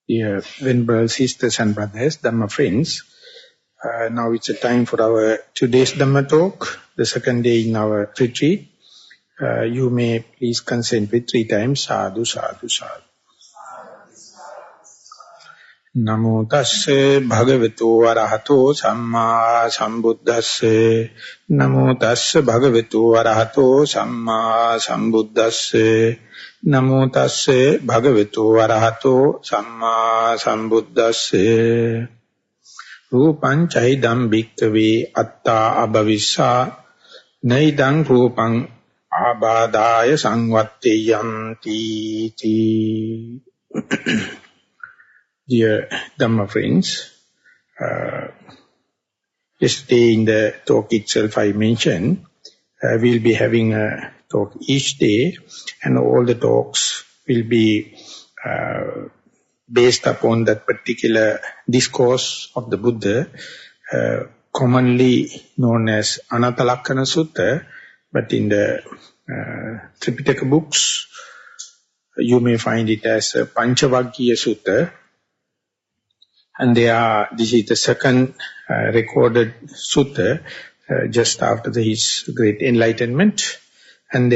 Dear venerable sisters and brothers, Dhamma friends, now it's a time for our today's Dhamma talk, the second day in our retreat. You may please consent with 3 times, sadhu, sadhu, sadhu. Namo tasse bhagavato arahato samma sambuddhasse. Namo tasse bhagavato arahato samma sambuddhasse. Namo tasse bhagavato arahato samma sambuddhasse. Rupam chaidam bhikkhave atta abhavissa naidam rupam abadaya sangvatteyanti. Dear Dhamma friends, yesterday in the talk itself I mentioned, we'll be having a talk each day, and all the talks will be based upon that particular discourse of the Buddha, commonly known as Ananta Lakkana Sutta, but in the Tripitaka books, you may find it as Panchavaggiya Sutta. And this is the second recorded sutta just after his great enlightenment. And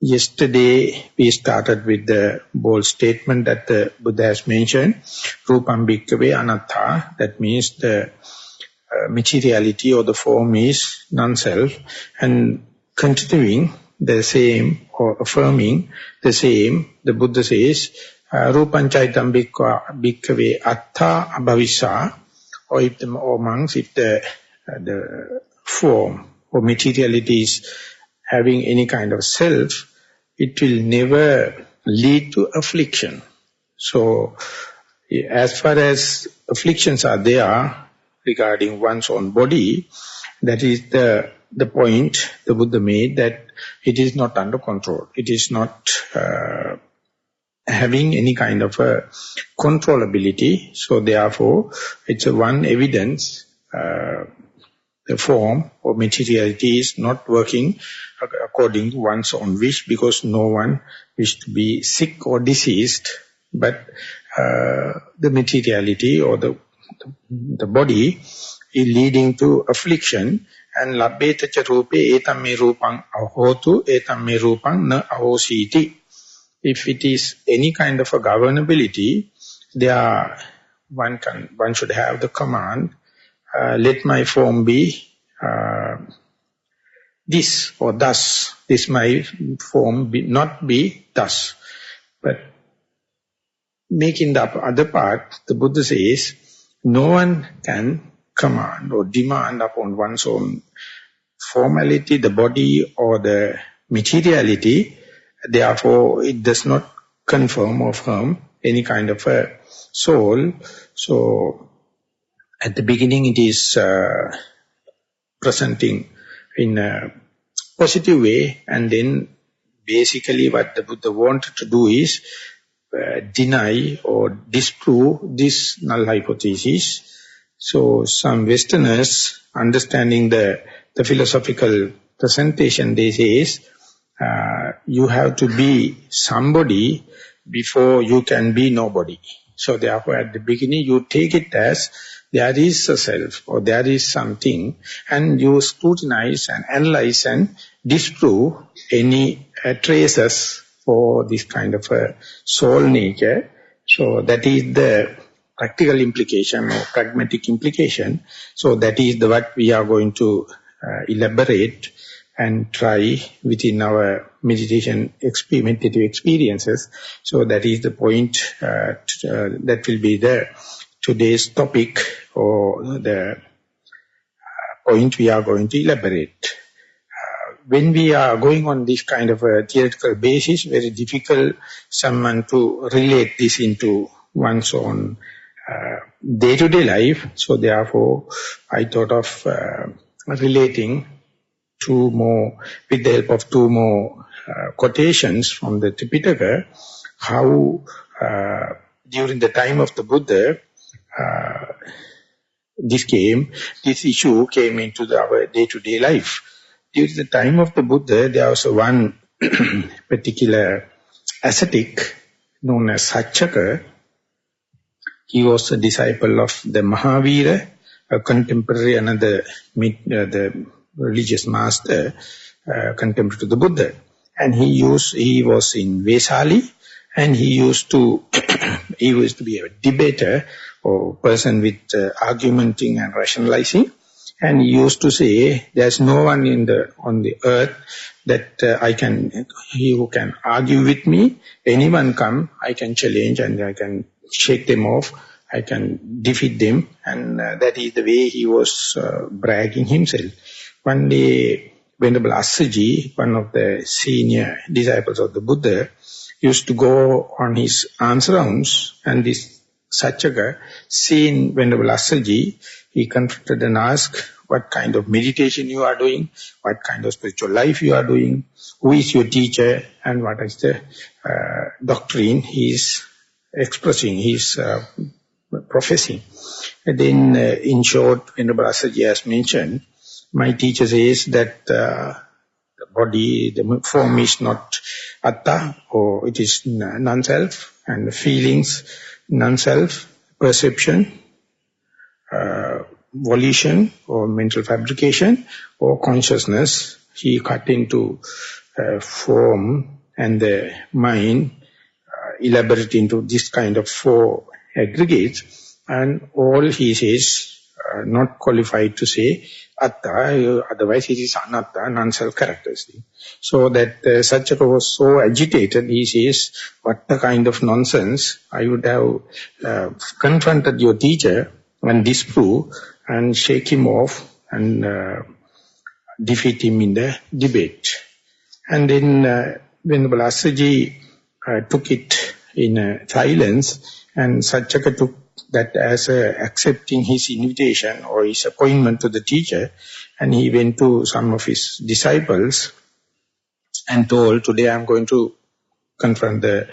yesterday we started with the bold statement that the Buddha has mentioned, Rupam Bhikkhave Anatta, that means the materiality or the form is non-self, and continuing the same or affirming the same, the Buddha says, Rupam chaitam bhikkhave atta abhavissa, or monks, if the form or materiality is having any kind of self, it will never lead to affliction. So, as far as afflictions are there regarding one's own body, that is the point the Buddha made, that it is not under control. It is not having any kind of a controllability. So therefore, it's a one evidence, the form or materiality is not working according to one's own wish, because no one wishes to be sick or diseased, but the materiality or the body is leading to affliction. And labbeta cha rupe etam me rupang ahotu etam me rupang na ahositi. If it is any kind of a governability, one should have the command, let my form be this or thus, this my form not be thus. But making the other part, the Buddha says, no one can command or demand upon one's own formality, the body or the materiality. Therefore, it does not confirm or affirm any kind of a soul. So, at the beginning it is presenting in a positive way, and then basically what the Buddha wanted to do is deny or disprove this null hypothesis. So, some Westerners, understanding the philosophical presentation, they say, you have to be somebody before you can be nobody. So therefore at the beginning you take it as there is a self or there is something, and you scrutinize and analyze and disprove any traces for this kind of a soul nature. So that is the practical implication or pragmatic implication. So that is what we are going to elaborate and try within our meditative experiences. So that is the point, that will be today's topic, or the point we are going to elaborate. When we are going on this kind of a theoretical basis, very difficult someone to relate this into one's own day-to-day life. So therefore, I thought of relating with the help of 2 more quotations from the Tripitaka, how during the time of the Buddha, this issue came into our day-to-day life. During the time of the Buddha, there was one particular ascetic known as Satchaka. He was a disciple of the Mahavira, a contemporary, another the religious master, contemporary to the Buddha. And he was in Vesali, and he used to be a debater or person with argumenting and rationalizing. And he used to say, there's no one on the earth that he who can argue with me. Anyone come, I can challenge and I can shake them off. I can defeat them. And that is the way he was bragging himself. One day, Venerable Assaji, one of the senior disciples of the Buddha, used to go on his alms rounds, and this Satchaka, seeing Venerable Assaji, he confronted and asked, what kind of meditation you are doing, what kind of spiritual life you are doing, who is your teacher, and what is the doctrine he is expressing, he is professing. And then, in short, Venerable Assaji has mentioned, my teacher says that the body, the form is not atta, or it is non-self, and the feelings, non-self, perception, volition or mental fabrication, or consciousness. He cut into form and the mind, elaborate into this kind of four aggregates, and all he says not qualified to say atta, otherwise it is anatta, non-self characteristic. So that Satchaka was so agitated, he says, what a kind of nonsense, I would have confronted your teacher and disprove and shake him off and defeat him in the debate. And then Venerable Assaji took it in silence, and Satchaka took that as accepting his invitation or his appointment to the teacher, and he went to some of his disciples and told, today I am going to confront the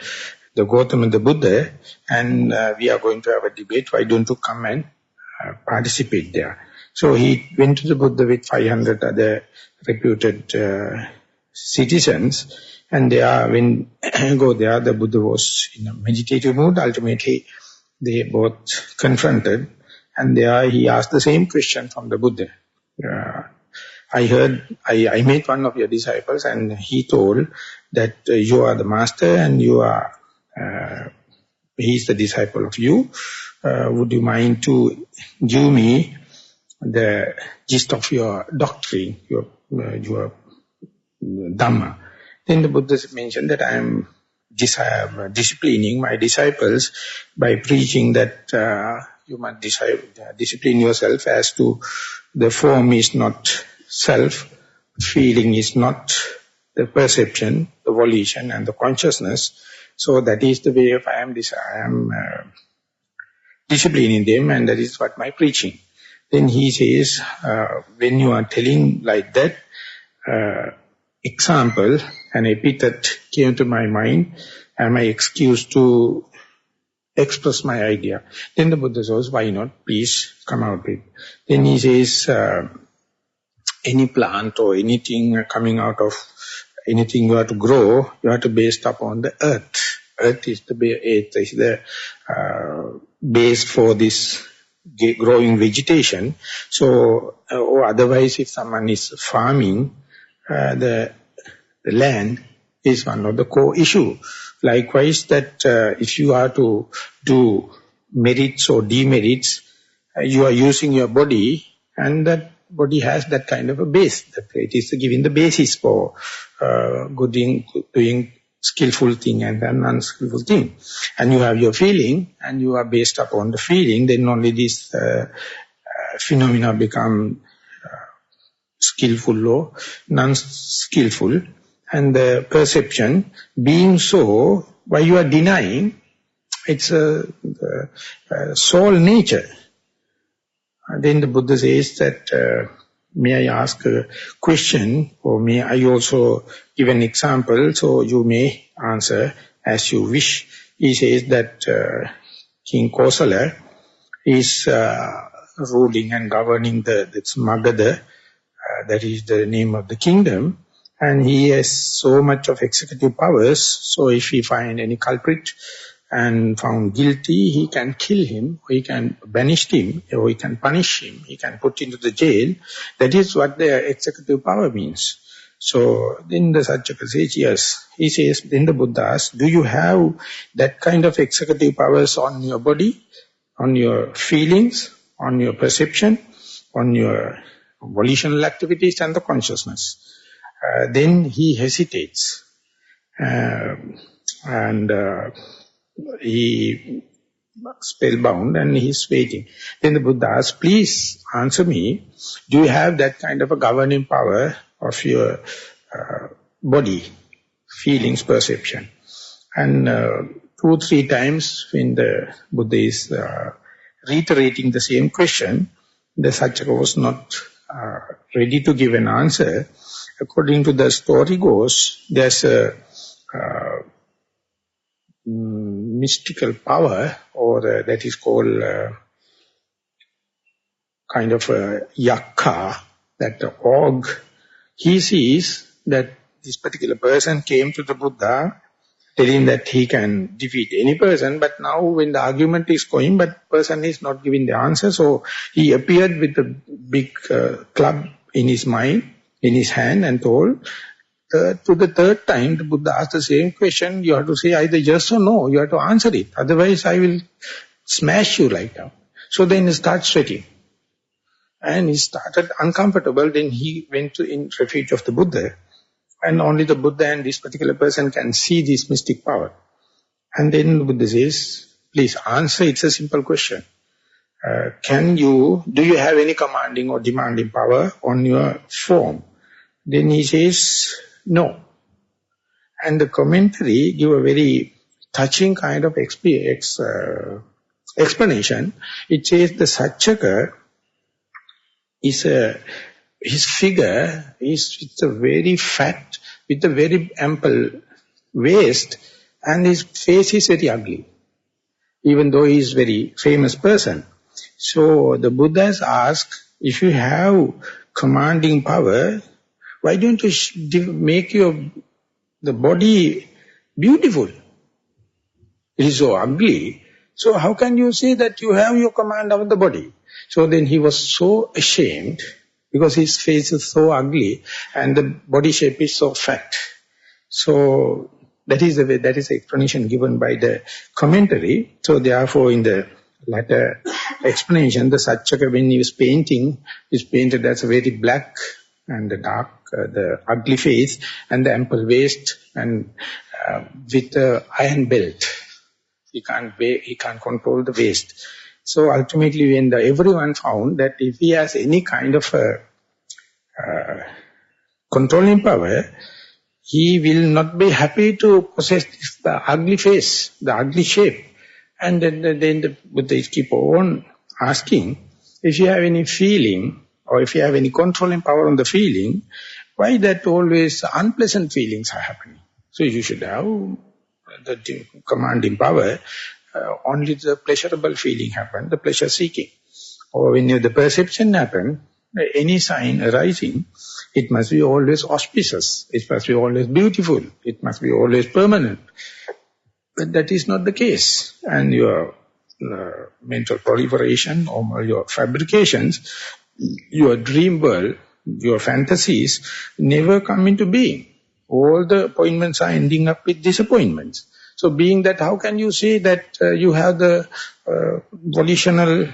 Gautama, the Buddha, and we are going to have a debate, why don't you come and participate there? So he went to the Buddha with 500 other reputed citizens, and when go there, the Buddha was in a meditative mood. Ultimately, they both confronted, and there he asked the same question from the Buddha. I met one of your disciples, and he told that you are the master and he is the disciple of you. Would you mind to give me the gist of your doctrine, your Dhamma? Then the Buddha mentioned that I am disciplining my disciples by preaching that you must discipline yourself as to the form is not self, feeling is not the perception, the volition and the consciousness. So that is the way of I am disciplining them, and that is what my preaching. Then he says, when you are telling like that, example, an epithet came to my mind, am I excused to express my idea? Then the Buddha says, why not? Please come out with. Then he says, any plant or anything coming out of anything you have to grow, you have to based upon the earth. Earth is the base for this growing vegetation. So, or otherwise, if someone is farming, the land is one of the core issue. Likewise, that if you are to do merits or demerits, you are using your body, and that body has that kind of a base. It is giving the basis for doing skillful thing and then unskillful thing. And you have your feeling, and you are based upon the feeling, then only this phenomena become skillful or non-skillful. And the perception being so, why you are denying, it's a soul nature. And then the Buddha says that, may I ask a question, or may I also give an example, so you may answer as you wish. He says that King Kosala is ruling and governing the Magadha, that is the name of the kingdom, And he has so much of executive powers, so if he find any culprit and found guilty, he can kill him, or he can banish him, or he can punish him, he can put into the jail. That is what the executive power means. So then the Satchaka says, yes. He says, then the Buddha asks, do you have that kind of executive powers on your body, on your feelings, on your perception, on your volitional activities and the consciousness? Then he hesitates and he spellbound and he's waiting. Then the Buddha asks, please answer me, do you have that kind of a governing power of your body, feelings, perception? And 2-3 times when the Buddha is reiterating the same question, the Satchaka was not ready to give an answer. According to the story goes, there's a mystical power, or that is called kind of a yakka, that the org, he sees that this particular person came to the Buddha telling that he can defeat any person, but now when the argument is going, but person is not giving the answer, so he appeared with a big club in his mind, in his hand, and told, to the third time, the Buddha asked the same question, you have to say either yes or no, you have to answer it, otherwise I will smash you right now. So then he starts sweating. And he started uncomfortable, then he went to in refuge of the Buddha. And only the Buddha and this particular person can see this mystic power. And then the Buddha says, please answer, it's a simple question. Do you have any commanding or demanding power on your form? Then he says, no. And the commentary give a very touching kind of explanation. It says the Satchaka is his figure is with a very fat, with a very ample waist, and his face is very ugly, even though he is a very famous person. So the Buddhas ask, if you have commanding power, why don't you make the body beautiful? It is so ugly. So how can you say that you have your command over the body? So then he was so ashamed because his face is so ugly and the body shape is so fat. So that is the way, that is the explanation given by the commentary. So therefore in the latter explanation, the Satchaka, when he was painting, is painted as a very black and the dark, the ugly face and the ample waist and with the iron belt. He can't control the waist. So ultimately when everyone found that if he has any kind of controlling power, he will not be happy to possess the ugly face, the ugly shape. And then the Buddhists keep on asking, if you have any feeling, or if you have any controlling power on the feeling, why that always unpleasant feelings are happening? So you should have the commanding power, only the pleasurable feeling happen, the pleasure seeking. Or when the perception happen, any sign arising, it must be always auspicious, it must be always beautiful, it must be always permanent. But that is not the case. And your mental proliferation or your fabrications, your dream world, your fantasies never come into being. All the appointments are ending up with disappointments. So being that, how can you say that you have the volitional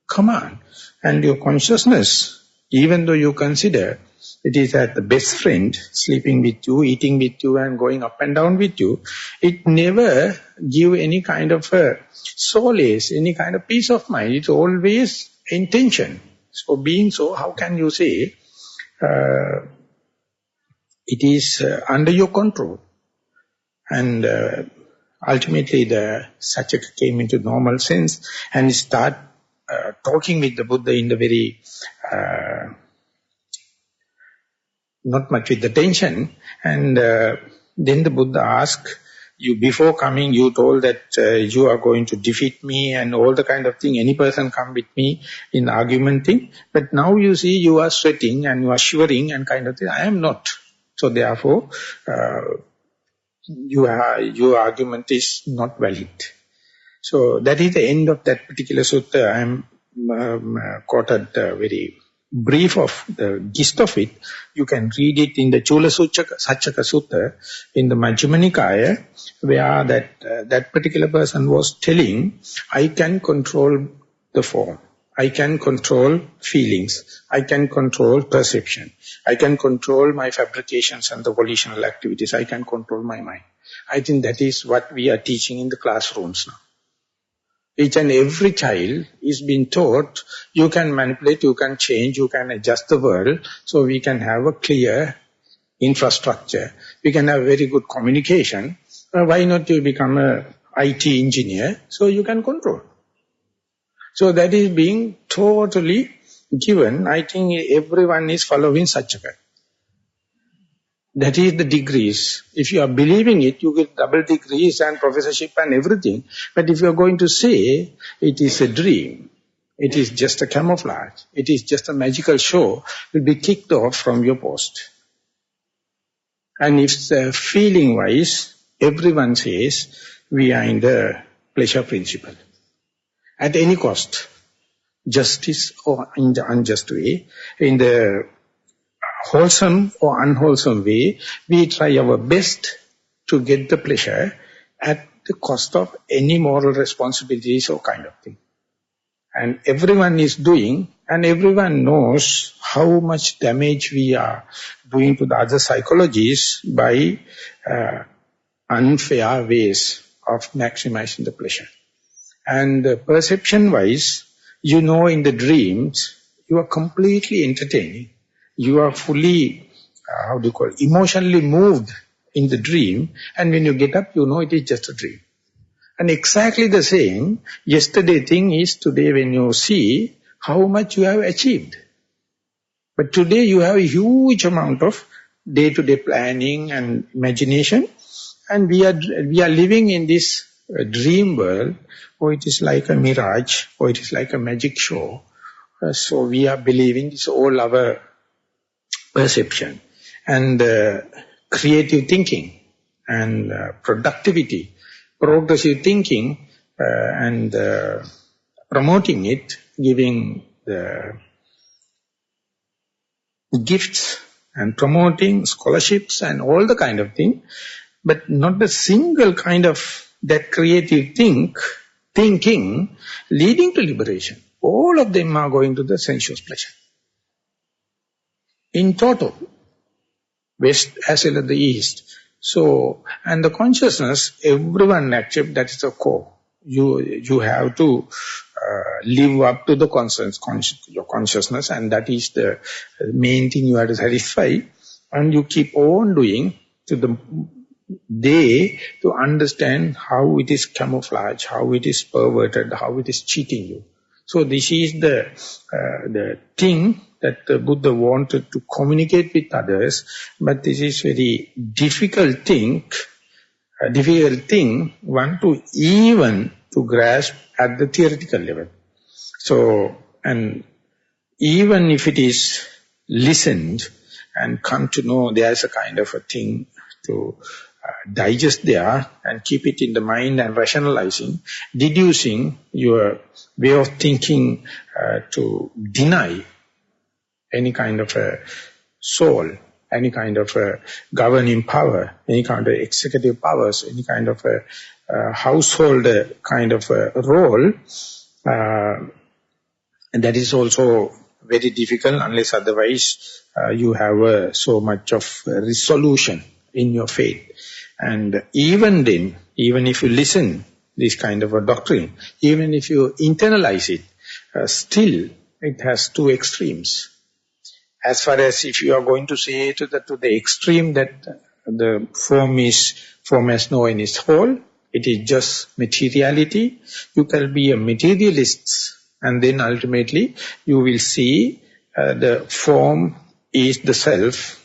command and your consciousness, even though you consider it is at the best friend, sleeping with you, eating with you and going up and down with you, it never give any kind of solace, any kind of peace of mind. It's always intention. So being so, how can you say it is under your control? And ultimately the Satchaka came into normal sense and start talking with the Buddha in the very, not much with the tension. And then the Buddha asked, you before coming you told that you are going to defeat me and all the kind of thing, any person come with me in argument thing. But now you see you are sweating and you are shivering and kind of thing. I am not. So therefore, your argument is not valid. So that is the end of that particular sutta. I am quoted very brief of the gist of it. You can read it in the Chula Sachaka Sutta in the Majjhima Nikaya, where that particular person was telling, I can control the form. I can control feelings. I can control perception. I can control my fabrications and the volitional activities. I can control my mind. I think that is what we are teaching in the classrooms now. Each and every child is being taught, you can manipulate, you can change, you can adjust the world, so we can have a clear infrastructure. We can have very good communication. Why not you become a IT engineer, so you can control. So that is being totally given. I think everyone is following such a path. That is the degrees. If you are believing it, you get double degrees and professorship and everything. But if you are going to say it is a dream, it is just a camouflage, it is just a magical show, you will be kicked off from your post. And if feeling-wise, everyone says we are in the pleasure principle. At any cost, justice or in the unjust way, in the wholesome or unwholesome way, we try our best to get the pleasure at the cost of any moral responsibilities or kind of thing. And everyone is doing, and everyone knows how much damage we are doing to the other psychologies by unfair ways of maximizing the pleasure. And perception-wise, you know in the dreams, you are completely entertaining. You are fully, emotionally moved in the dream, and when you get up, you know it is just a dream. And exactly the same, yesterday thing is today when you see how much you have achieved. But today you have a huge amount of day-to-day planning and imagination, and we are living in this dream world, or it is like a mirage, or it is like a magic show. So we are believing it's all our perception. And creative thinking and productivity, progressive thinking and promoting it, giving the gifts and promoting scholarships and all the kind of thing, but not a single kind of that creative thinking leading to liberation. All of them are going to the sensuous pleasure. In total, West as well as the East. So, and the consciousness, everyone accepts that is the core. You have to live up to the your consciousness, and that is the main thing you have to satisfy. And you keep on doing to the day to understand how it is camouflage, how it is perverted, how it is cheating you. So this is the thing that the Buddha wanted to communicate with others, but this is very difficult thing, one to even to grasp at the theoretical level. So, and even if it is listened and come to know there's a kind of a thing to digest there and keep it in the mind and rationalizing, deducing your way of thinking to deny any kind of a soul, any kind of a governing power, any kind of executive powers, any kind of a household kind of a role, and that is also very difficult unless otherwise you have so much of resolution in your faith. And even then, even if you listen this kind of a doctrine, even if you internalize it, still it has two extremes. As far as if you are going to say to the extreme that the form has no in its whole, it is just materiality, you can be a materialist, and then ultimately you will see the form is the self,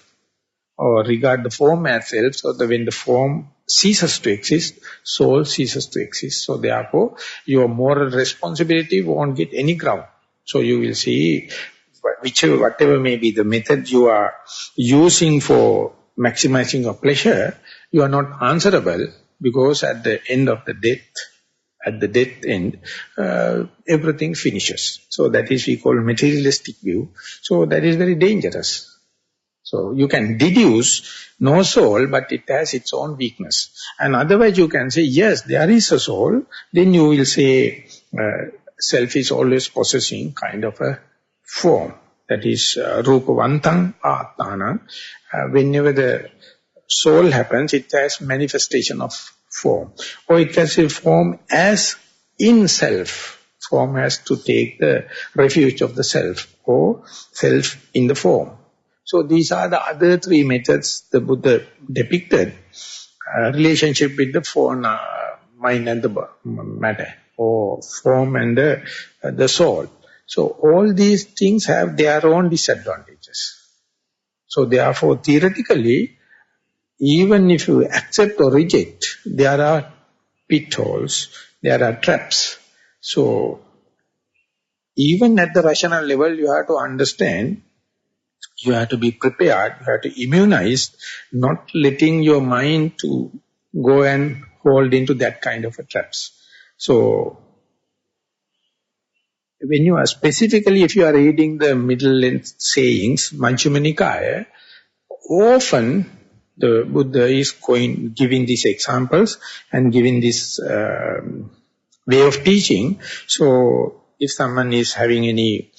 or regard the form as self, so that when the form ceases to exist, soul ceases to exist. So therefore, your moral responsibility won't get any ground. So you will see, whatever may be the method you are using for maximizing your pleasure, you are not answerable, because at the end of the death end, everything finishes. So that is we call materialistic view. So that is very dangerous. So you can deduce no soul, but it has its own weakness. And otherwise you can say, yes, there is a soul. Then you will say, self is always possessing kind of a form. That is rupavantang atmanam. Whenever the soul happens, it has manifestation of form. Or it has a form as in self. Form has to take the refuge of the self, or self in the form. So these are the other three methods the Buddha depicted. Relationship with the form, mind and the matter, or form and the soul. So all these things have their own disadvantages. So therefore, theoretically, even if you accept or reject, there are pitfalls, there are traps. So even at the rational level, you have to understand, you have to be prepared, you have to immunize, not letting your mind to go and hold into that kind of a traps. So when you are specifically, if you are reading the middle-length sayings, Majjhima Nikaya, often the Buddha is giving these examples and giving this way of teaching. So if someone is having any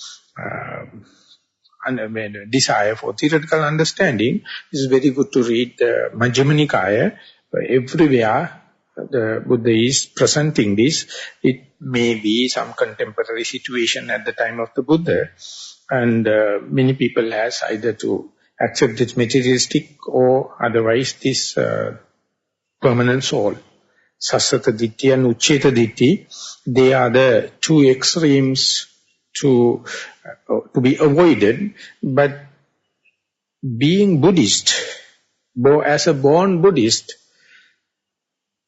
desire for theoretical understanding, it is very good to read the Majjhima Nikaya. Everywhere the Buddha is presenting this. It may be some contemporary situation at the time of the Buddha, and many people has either to accept this materialistic or otherwise this permanent soul. Sassata Ditti and Ucheta Ditti, they are the two extremes to be avoided. But being Buddhist, as a born Buddhist,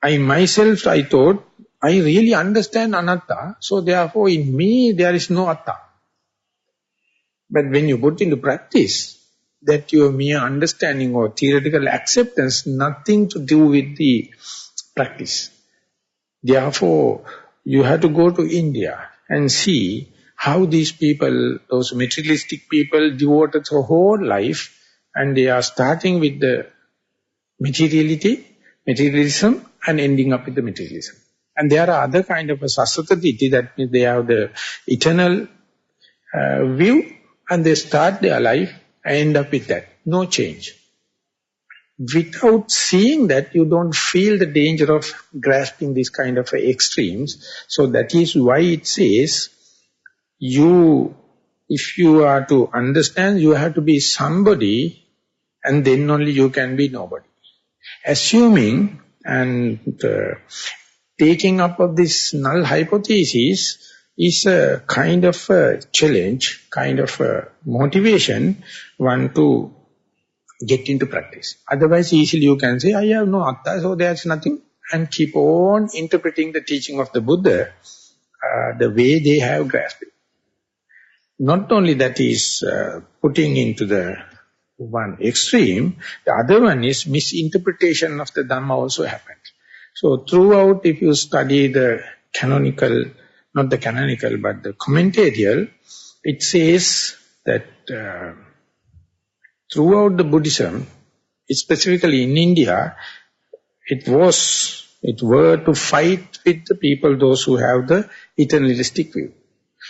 I thought, I really understand Anatta, so therefore in me there is no Atta. But when you put into practice, that your mere understanding or theoretical acceptance, nothing to do with the practice. Therefore, you have to go to India and see how these people, those materialistic people, devoted their whole life, and they are starting with the materialism, and ending up with the materialism. And there are other kind of a sassata ditti, that means they have the eternal view, and they start their life and end up with that. No change. Without seeing that, you don't feel the danger of grasping these kind of extremes. So that is why it says, if you are to understand, you have to be somebody, and then only you can be nobody. Assuming and taking up of this null hypothesis is a kind of a challenge, kind of a motivation, one to get into practice. Otherwise, easily you can say, I have no atta, so there's nothing, and keep on interpreting the teaching of the Buddha the way they have grasped it. Not only that is putting into the one extreme, the other one is misinterpretation of the Dhamma also happened. So throughout, if you study the canonical, not the canonical, but the commentarial, it says that throughout the Buddhism, specifically in India, it were to fight with the people, those who have the eternalistic view.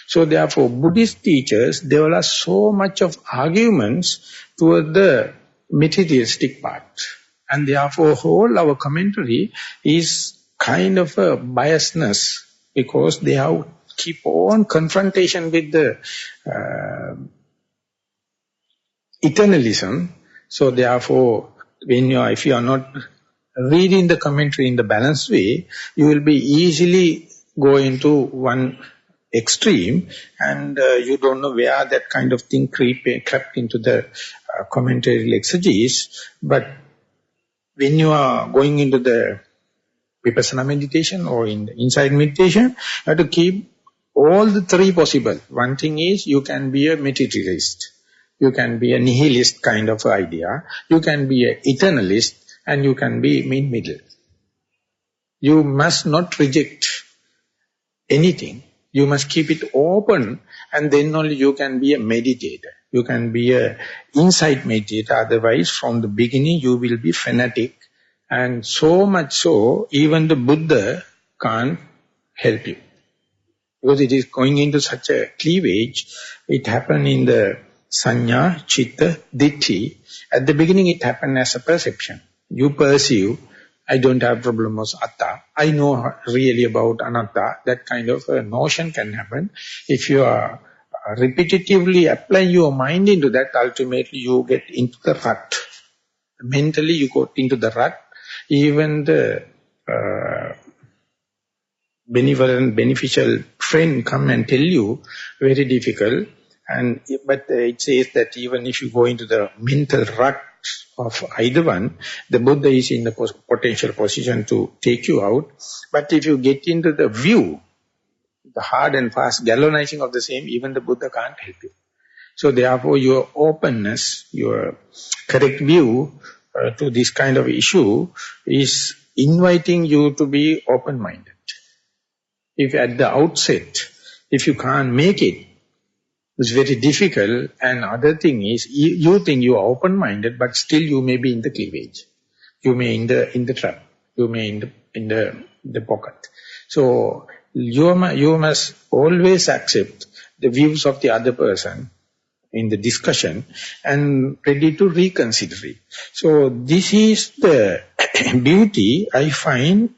So therefore, Buddhist teachers develop so much of arguments toward the materialistic part. And therefore, whole our commentary is kind of a biasness, because they have keep on confrontation with the eternalism. So therefore, if you are not reading the commentary in the balanced way, you will be easily go into one extreme, and you don't know where that kind of thing crept into the commentary exegesis. But when you are going into the vipassana meditation or in the insight meditation, you have to keep all the three possible. One thing is, you can be a materialist. You can be a nihilist kind of idea. You can be an eternalist, and you can be in middle. You must not reject anything. You must keep it open, and then only you can be a meditator. You can be a insight meditator. Otherwise, from the beginning, you will be fanatic. And so much so, even the Buddha can't help you. Because it is going into such a cleavage. It happened in the Sanya, Chitta, Ditti. At the beginning, it happened as a perception. You perceive, I don't have problem with Atta. I know really about Ananta. That kind of a notion can happen. If you are repetitively applying your mind into that, ultimately you get into the rut. Mentally you go into the rut. Even the benevolent, beneficial friend come and tell you, very difficult. But it says that even if you go into the mental rut of either one, the Buddha is in the potential position to take you out. But if you get into the view, the hard and fast galvanizing of the same, even the Buddha can't help you. So therefore your openness, your correct view to this kind of issue is inviting you to be open-minded. If at the outset, if you can't make it, it's very difficult. And other thing is, you think you are open-minded, but still you may be in the cleavage. You may in the trap. You may in the pocket. So you must always accept the views of the other person in the discussion and ready to reconsider it. So this is the beauty I find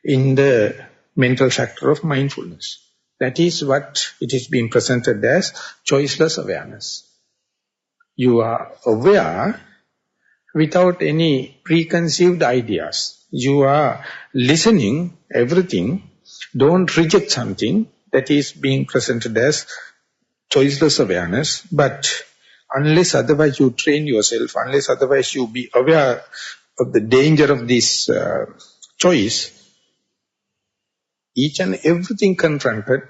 in the mental factor of mindfulness. That is what it is being presented as choiceless awareness. You are aware without any preconceived ideas. You are listening everything. Don't reject something that is being presented as choiceless awareness. But unless otherwise you train yourself, unless otherwise you be aware of the danger of this choice, each and everything confronted,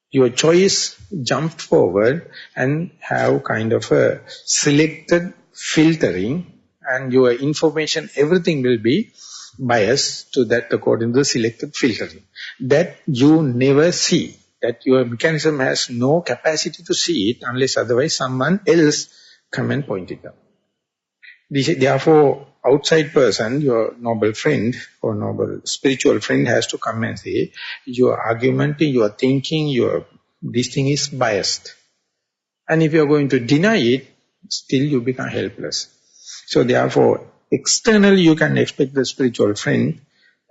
your choice jumped forward and have kind of a selected filtering, and your information, everything will be biased to that according to the selected filtering. That you never see. That your mechanism has no capacity to see it unless otherwise someone else come and point it out. Therefore, outside person, your noble friend or noble spiritual friend has to come and say, your argument, your thinking, this thing is biased. And if you are going to deny it, still you become helpless. So therefore, externally you can expect the spiritual friend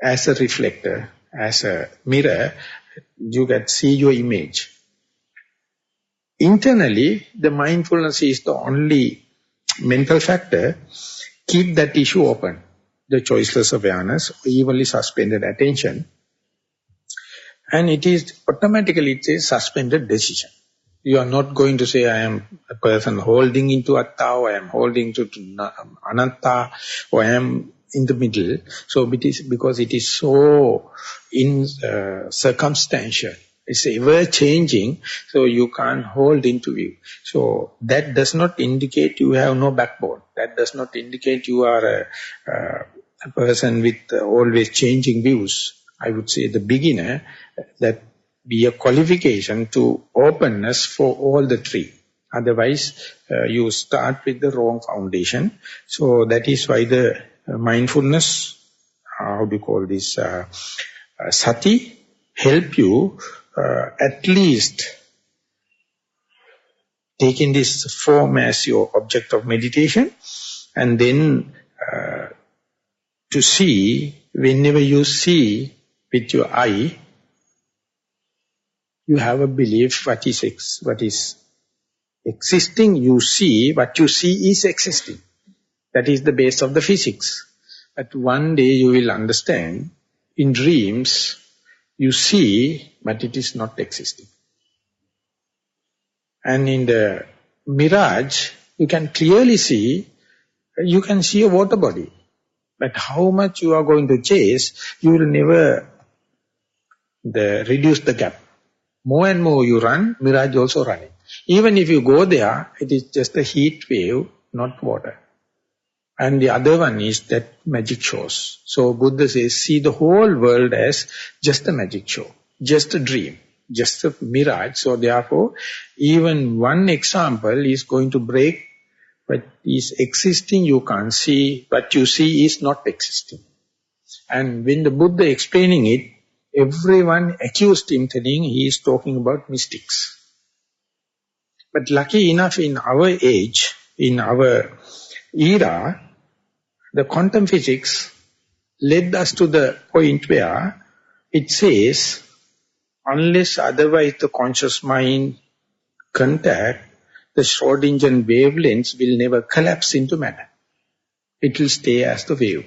as a reflector, as a mirror, you can see your image. Internally, the mindfulness is the only mental factor. Keep that issue open. The choiceless awareness, evenly suspended attention. And it is automatically, it is suspended decision. You are not going to say, I am a person holding into Atta, or I am holding to Ananta, or I am in the middle. So it is because it is so circumstantial. It's ever changing, so you can't hold into view. So that does not indicate you have no backbone. That does not indicate you are a person with always changing views. I would say the beginner, that be a qualification to openness for all the three. Otherwise, you start with the wrong foundation. So that is why the mindfulness, how do you call this, sati, help you at least taking this form as your object of meditation, and then to see, whenever you see with your eye, you have a belief what is existing, you see, what you see is existing. That is the base of the physics. But one day you will understand, in dreams, you see, but it is not existing. And in the mirage, you can clearly see, you can see a water body. But how much you are going to chase, you will never reduce the gap. More and more you run, mirage also running. Even if you go there, it is just a heat wave, not water. And the other one is that magic shows. So Buddha says, see the whole world as just a magic show, just a dream, just a mirage. So therefore, even one example is going to break what is existing, you can't see. What you see is not existing. And when the Buddha explaining it, everyone accused him, telling he is talking about mystics. But lucky enough, in our age, in our era, the quantum physics led us to the point where it says, unless otherwise the conscious mind contact, the Schrodinger wavelengths will never collapse into matter. It will stay as the wave.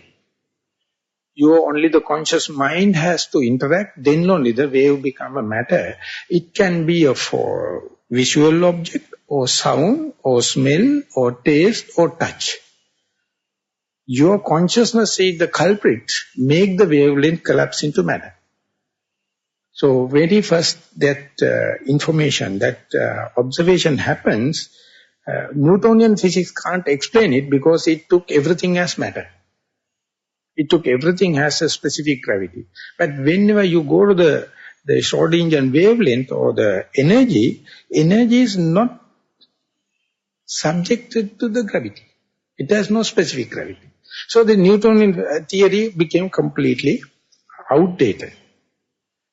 Only the conscious mind has to interact, then only the wave become a matter. It can be a visual object, or sound, or smell, or taste, or touch. Your consciousness is the culprit, make the wavelength collapse into matter. So very first that information, that observation happens, Newtonian physics can't explain it because it took everything as matter. It took everything as a specific gravity. But whenever you go to the Schrodinger wavelength or the energy is not subjected to the gravity. It has no specific gravity. So the Newtonian theory became completely outdated.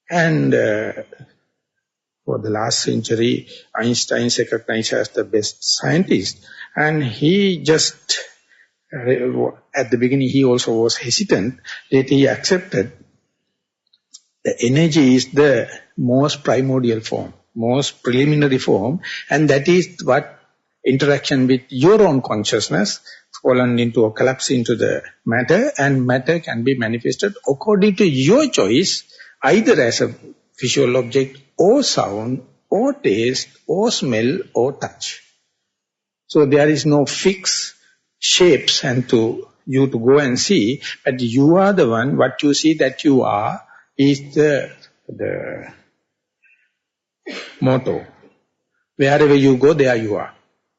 And for the last century, Einstein is recognized as the best scientist. And he just, at the beginning he also was hesitant, that he accepted the energy is the most primordial form, most preliminary form, and that is what interaction with your own consciousness fallen into or collapse into the matter, and matter can be manifested according to your choice, either as a visual object or sound or taste or smell or touch. So there is no fixed shapes and you to go and see, but you are the one, what you see that you are is the motto. Wherever you go, there you are.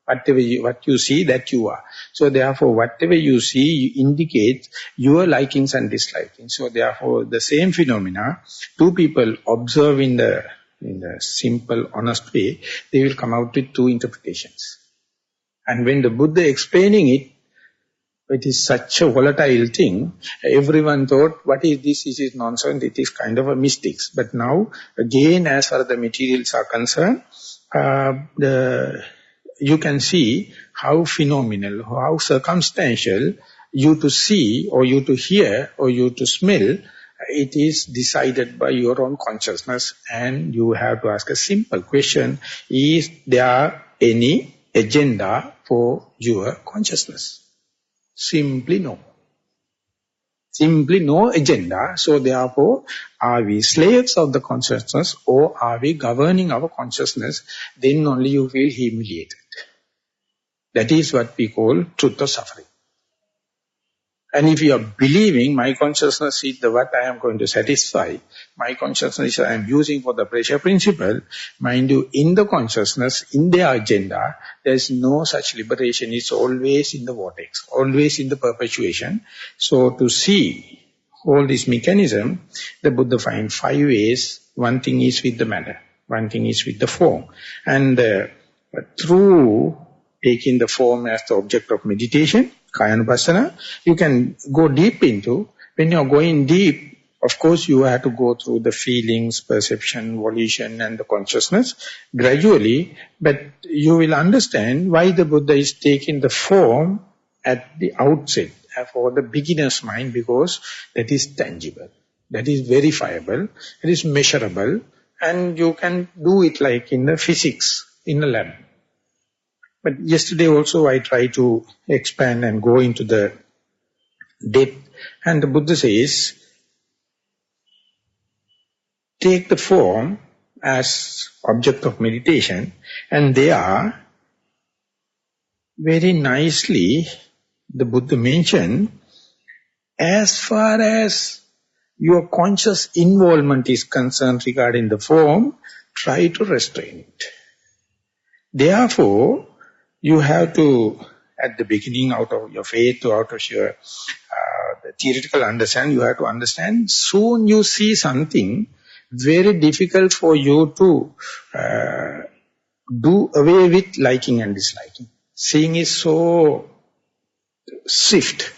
What you see, that you are. So therefore, whatever you see indicates your likings and dislikings. So therefore, the same phenomena, two people observe in the simple, honest way, they will come out with two interpretations. And when the Buddha explaining it, it is such a volatile thing. Everyone thought, what is this? This is nonsense. It is kind of a mystics. But now, again, as far as the materials are concerned, you can see how phenomenal, how circumstantial you to see, or you to hear, or you to smell, it is decided by your own consciousness. And you have to ask a simple question, is there any agenda for your consciousness? Simply no. Simply no agenda. So therefore, are we slaves of the consciousness or are we governing our consciousness? Then only you feel humiliated. That is what we call truth of suffering. And if you are believing my consciousness is the what I am going to satisfy, my consciousness I am using for the pressure principle, mind you, in the consciousness, in their agenda, there is no such liberation. It's always in the vortex, always in the perpetuation. So to see all this mechanism, the Buddha finds 5 ways. One thing is with the matter, one thing is with the form. And through taking the form as the object of meditation, Kayanupassana, you can go deep into. When you are going deep, of course you have to go through the feelings, perception, volition and the consciousness gradually, but you will understand why the Buddha is taking the form at the outset for the beginner's mind, because that is tangible, that is verifiable, it is measurable, and you can do it like in the physics, in the lab. But yesterday also I tried to expand and go into the depth. And the Buddha says, take the form as object of meditation, and they are very nicely, the Buddha mentioned, as far as your conscious involvement is concerned regarding the form, try to restrain it. Therefore, you have to, at the beginning, out of your faith or out of your the theoretical understanding, you have to understand, soon you see something very difficult for you to do away with liking and disliking. Seeing is so swift.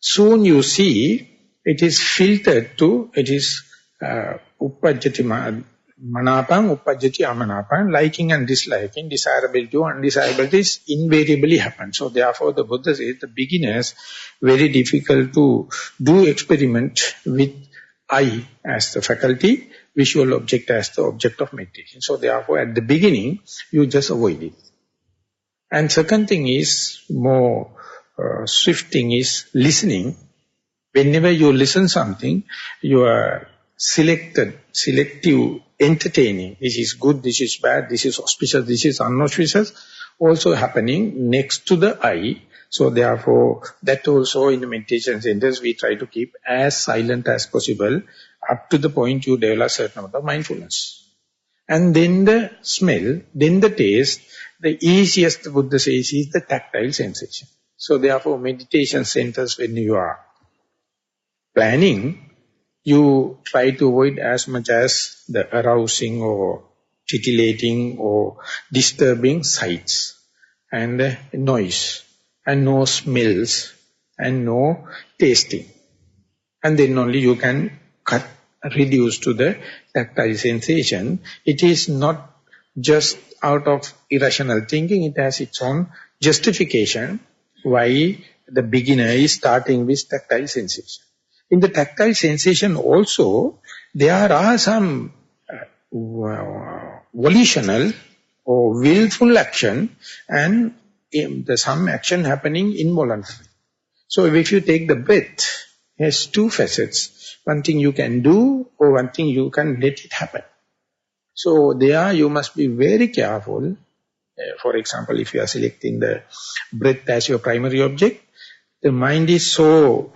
Soon you see it is filtered to, it is uppajjati manapam, uppajjati amanapam, liking and disliking, desirability or undesirability is invariably happen. So therefore the Buddha says the beginners very difficult to do experiment with I as the faculty, visual object as the object of meditation. So therefore at the beginning you just avoid it. And second thing is more swift thing is listening. Whenever you listen something, you are selective, entertaining. This is good, this is bad, this is auspicious, this is unauspicious. Also happening next to the eye. So therefore, that also in the meditation centers, we try to keep as silent as possible up to the point you develop certain amount of mindfulness. And then the smell, then the taste, the easiest the Buddha says is the tactile sensation. So therefore, meditation centers, when you are planning, you try to avoid as much as the arousing or titillating or disturbing sights and noise and no smells and no tasting. And then only you can reduce to the tactile sensation. It is not just out of irrational thinking, it has its own justification why the beginner is starting with tactile sensation. In the tactile sensation also, there are some volitional or willful action and some action happening involuntarily. So if you take the breath, it has two facets. One thing you can do or one thing you can let it happen. So there you must be very careful. For example, if you are selecting the breath as your primary object, the mind is so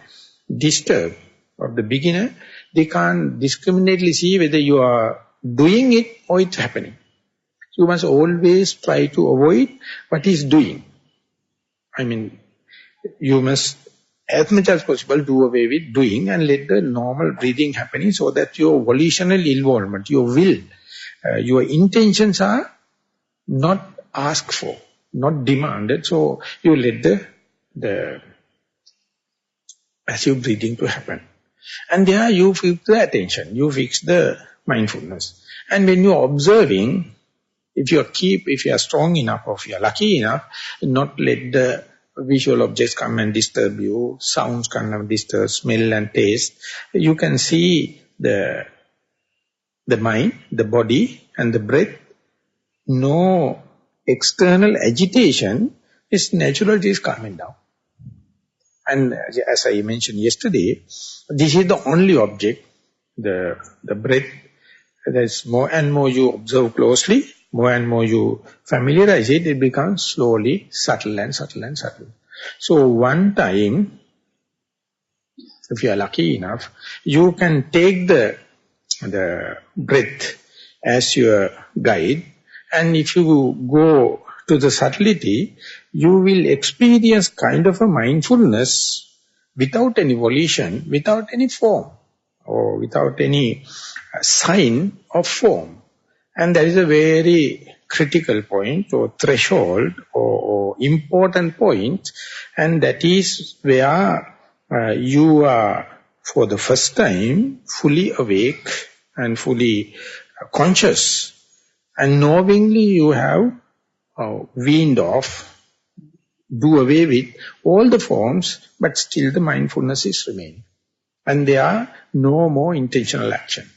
disturbed of the beginner, they can't discriminately see whether you are doing it or it's happening. You must always try to avoid what is doing. I mean, you must as much as possible do away with doing and let the normal breathing happening so that your volitional involvement, your will, your intentions are not asked for, not demanded. So you let the passive breathing to happen. And there you fix the attention, you fix the mindfulness. And when you're observing, if you are strong enough or if you are lucky enough, not let the visual objects come and disturb you, sounds come and disturb, smell and taste. You can see the mind, the body and the breath. No external agitation, is natural, it is calming down. And as I mentioned yesterday, this is the only object, the breath. There's more and more you observe closely, more and more you familiarize it, it becomes slowly subtle and subtle and subtle. So one time, if you are lucky enough, you can take the breath as your guide, and if you go to the subtlety, you will experience kind of a mindfulness without any volition, without any form, or without any sign of form. And that is a very critical point or threshold or important point, and that is where you are for the first time fully awake and fully conscious, and knowingly you have weaned off, do away with all the forms, but still the mindfulness is remaining. And there are no more intentional action,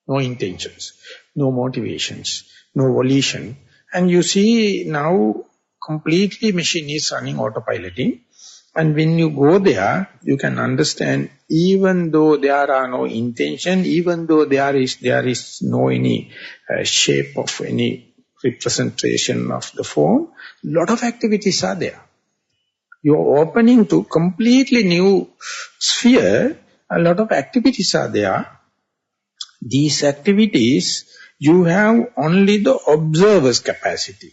no intentions, no motivations, no volition. And you see now completely machine is running autopiloting. And when you go there, you can understand, even though there are no intention, even though there is no any shape of any representation of the form, lot of activities are there. You are opening to completely new sphere, a lot of activities are there. These activities, You have only the observer's capacity.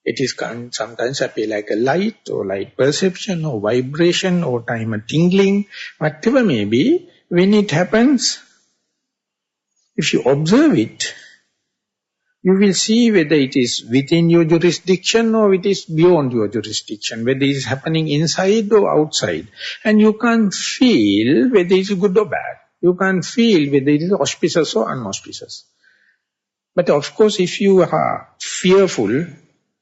It is can sometimes appear like a light or light perception or vibration or time a tingling, whatever may be. When it happens, if you observe it, you will see whether it is within your jurisdiction or it is beyond your jurisdiction, whether it is happening inside or outside. And you can't feel whether it is good or bad. You can't feel whether it is auspicious or unauspicious. But of course, if you are fearful,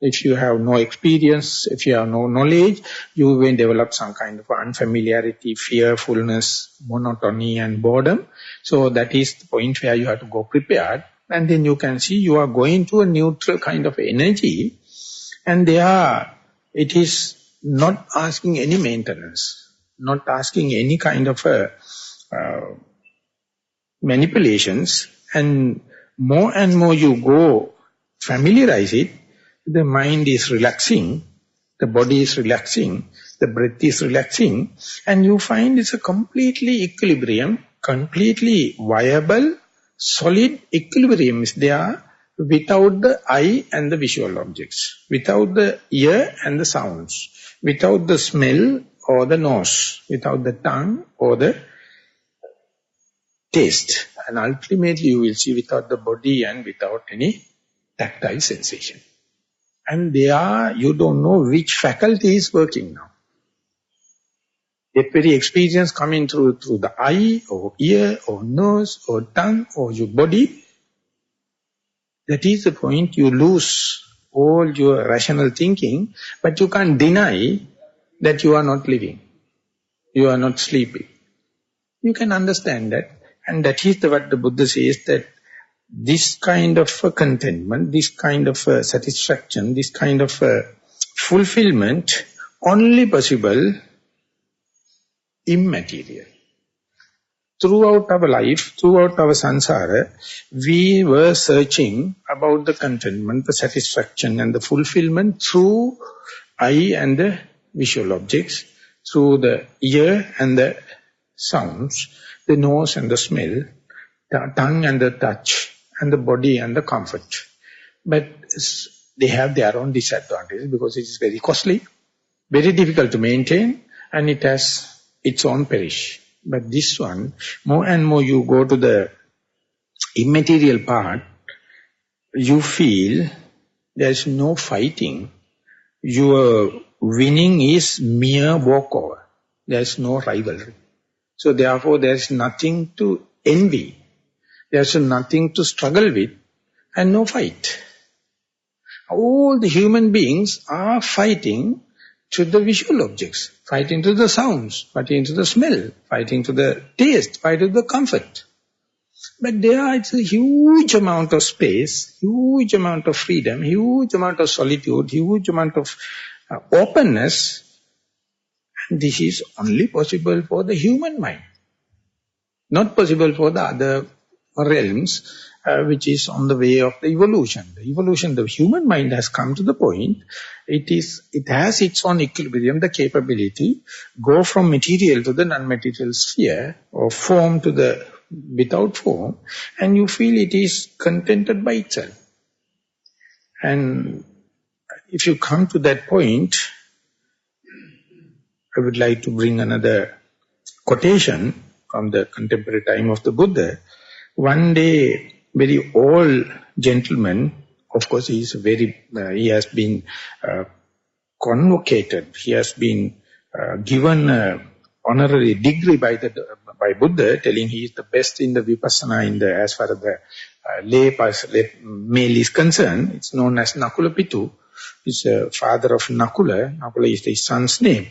if you have no experience, if you have no knowledge, you will develop some kind of unfamiliarity, fearfulness, monotony and boredom. So that is the point where you have to go prepared. And then you can see you are going to a neutral kind of energy. And it is not asking any maintenance, not asking any kind of manipulations. And more you go familiarize it, the mind is relaxing, the body is relaxing, the breath is relaxing, and you find it's a completely equilibrium, completely viable, solid equilibrium is there without the eye and the visual objects, without the ear and the sounds, without the smell or the nose, without the tongue or the taste. And ultimately you will see without the body and without any tactile sensation. And you don't know which faculty is working now. That very experience coming through the eye or ear or nose or tongue or your body, that is the point you lose all your rational thinking, but you can't deny that you are not living. You are not sleeping. You can understand that. And that is what the Buddha says, that this kind of contentment, this kind of satisfaction, this kind of fulfillment, only possible immaterial. Throughout our life, throughout our samsara, we were searching about the contentment, the satisfaction and the fulfillment through eye and the visual objects, through the ear and the sounds, the nose and the smell, the tongue and the touch, and the body and the comfort. But they have their own disadvantages because it is very costly, very difficult to maintain, and it has its own perish. But this one, more and more you go to the immaterial part, you feel there is no fighting. Your winning is mere walkover. There is no rivalry. So therefore there is nothing to envy. There is nothing to struggle with and no fight. All the human beings are fighting to the visual objects, fighting to the sounds, fighting to the smell, fighting to the taste, fighting to the comfort. But there it's a huge amount of space, huge amount of freedom, huge amount of solitude, huge amount of openness. And this is only possible for the human mind. Not possible for the other realms, which is on the way of the evolution. The human mind has come to the point, it has its own equilibrium, the capability, go from material to the non-material sphere, or form to the without form, and you feel it is contented by itself. And if you come to that point, I would like to bring another quotation from the contemporary time of the Buddha. One day, very old gentleman, of course he has been convocated, he has been given an honorary degree by Buddha, telling he is the best in the vipassana as far as the male is concerned. It's known as Nakula Pitu. He's the father of Nakula. Nakula is his son's name.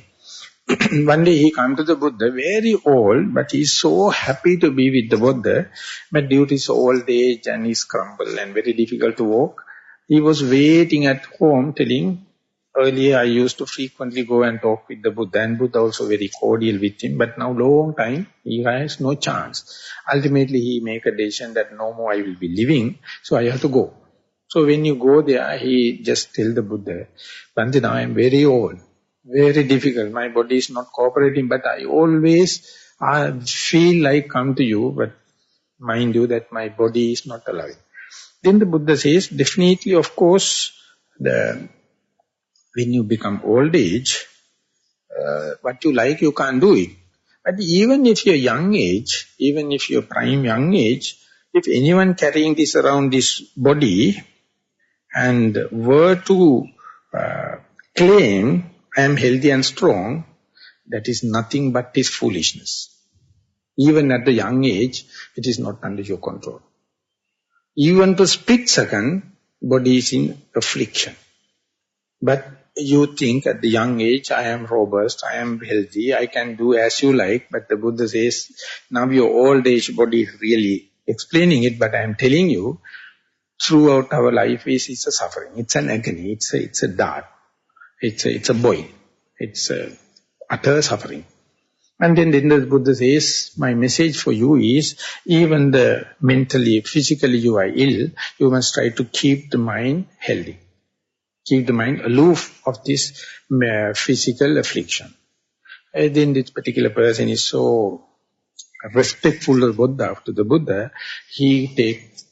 One day he came to the Buddha, very old, but he is so happy to be with the Buddha. But due to his old age and his crumble and very difficult to walk, he was waiting at home telling, earlier I used to frequently go and talk with the Buddha, and Buddha also very cordial with him, but now long time he has no chance. Ultimately he make a decision that no more I will be living, so I have to go. So when you go there, he just tell the Buddha, Bhante, now I am very old. Very difficult. My body is not cooperating, but I always feel like come to you, but mind you that my body is not allowing. Then the Buddha says, definitely, of course, when you become old age, what you like, you can't do it. But even if you're young age, even if you're prime young age, if anyone carrying this around this body and were to claim, I am healthy and strong, that is nothing but this foolishness. Even at the young age, it is not under your control. Even for split second, body is in affliction. But you think at the young age, I am robust, I am healthy, I can do as you like. But the Buddha says, now your old age body is really explaining it, but I am telling you, throughout our life it's a suffering, it's an agony, it's a dart, it's a boil, it's a utter suffering. And then the Buddha says, my message for you is, even the mentally, physically you are ill, you must try to keep the mind healthy. Keep the mind aloof of this physical affliction. And then this particular person is so respectful to the Buddha, he takes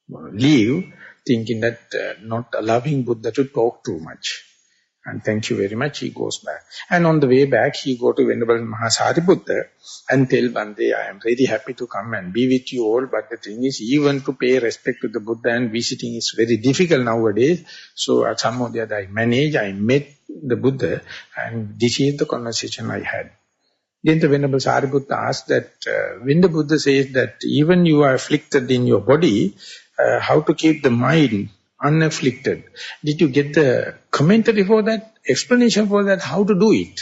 leave, thinking that not allowing Buddha to talk too much. And thank you very much, he goes back. And on the way back, he go to Venerable Maha and tell Bande, I am very happy to come and be with you all, but the thing is, even to pay respect to the Buddha and visiting is very difficult nowadays. So at some of the other, I met the Buddha, and this is the conversation I had. Then the Venerable Sariputta asked that, when the Buddha says that even you are afflicted in your body, how to keep the mind unafflicted. Did you get the commentary for that, explanation for that, how to do it?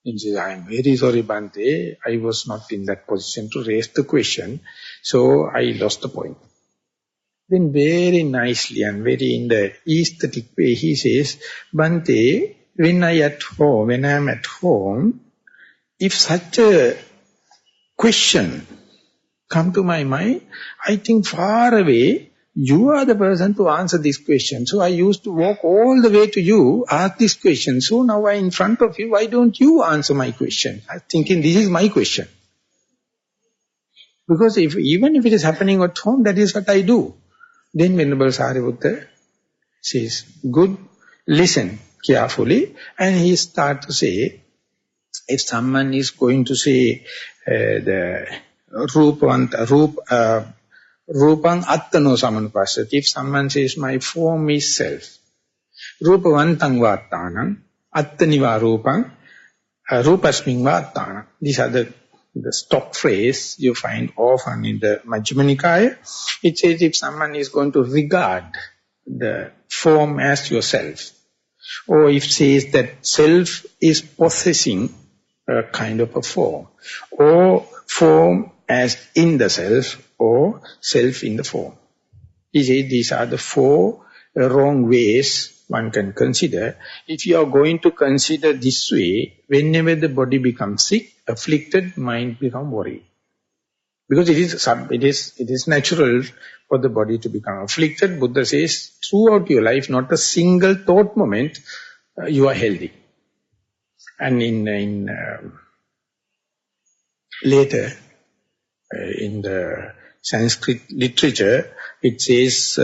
He says, I am very sorry, Bhante, I was not in that position to raise the question, so I lost the point. Then very nicely and very in the aesthetic way, he says, Bhante, when I am at home, if such a question come to my mind, I think far away, you are the person to answer this question. So I used to walk all the way to you, ask this question. So now I'm in front of you, why don't you answer my question? I'm thinking this is my question. Because even if it is happening at home, that is what I do. Then Venerable Sariputta says, good, listen carefully. And he starts to say, if someone is going to say the Rupang attano samanupassati. If someone says, my form is self. Rupavantang vattanam, attani va rupang, rupasming vattanam. These are the stock phrase you find often in the Majjhima Nikaya. It says if someone is going to regard the form as yourself, or if it says that self is possessing a kind of a form, or form as in the self, or self in the form. He said these are the four wrong ways one can consider. If you are going to consider this way, whenever the body becomes sick, afflicted, mind becomes worried. Because it is natural for the body to become afflicted. Buddha says, throughout your life, not a single thought moment, you are healthy. And in later, in the Sanskrit literature, it says,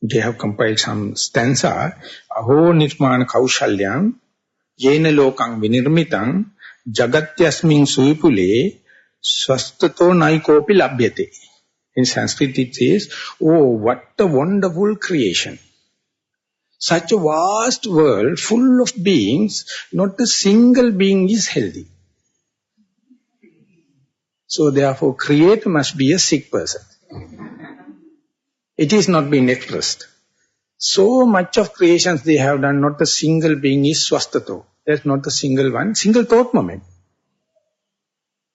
they have compiled some stanza, Aho nirmana kaushalyam, yena lokang vinirmitang, jagatyasming suipule, swastato naikopi labhyate. In Sanskrit it says, oh, what a wonderful creation. Such a vast world full of beings, not a single being is healthy. So therefore, creator must be a sick person. It is not being expressed. So much of creations they have done, not a single being is swastato. There's not a single one, single thought moment.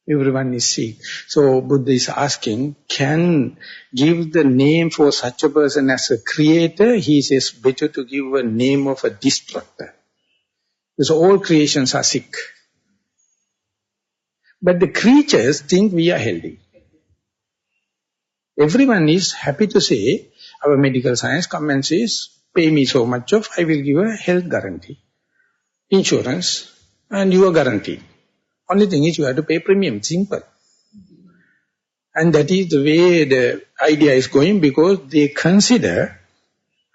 Everyone is sick. So Buddha is asking, can give the name for such a person as a creator? He says, better to give a name of a destructor. Because all creations are sick. But the creatures think we are healthy. Everyone is happy to say, our medical science come and says, pay me so much of, I will give a health guarantee. Insurance, and you are guaranteed. Only thing is you have to pay premium, simple. And that is the way the idea is going, because they consider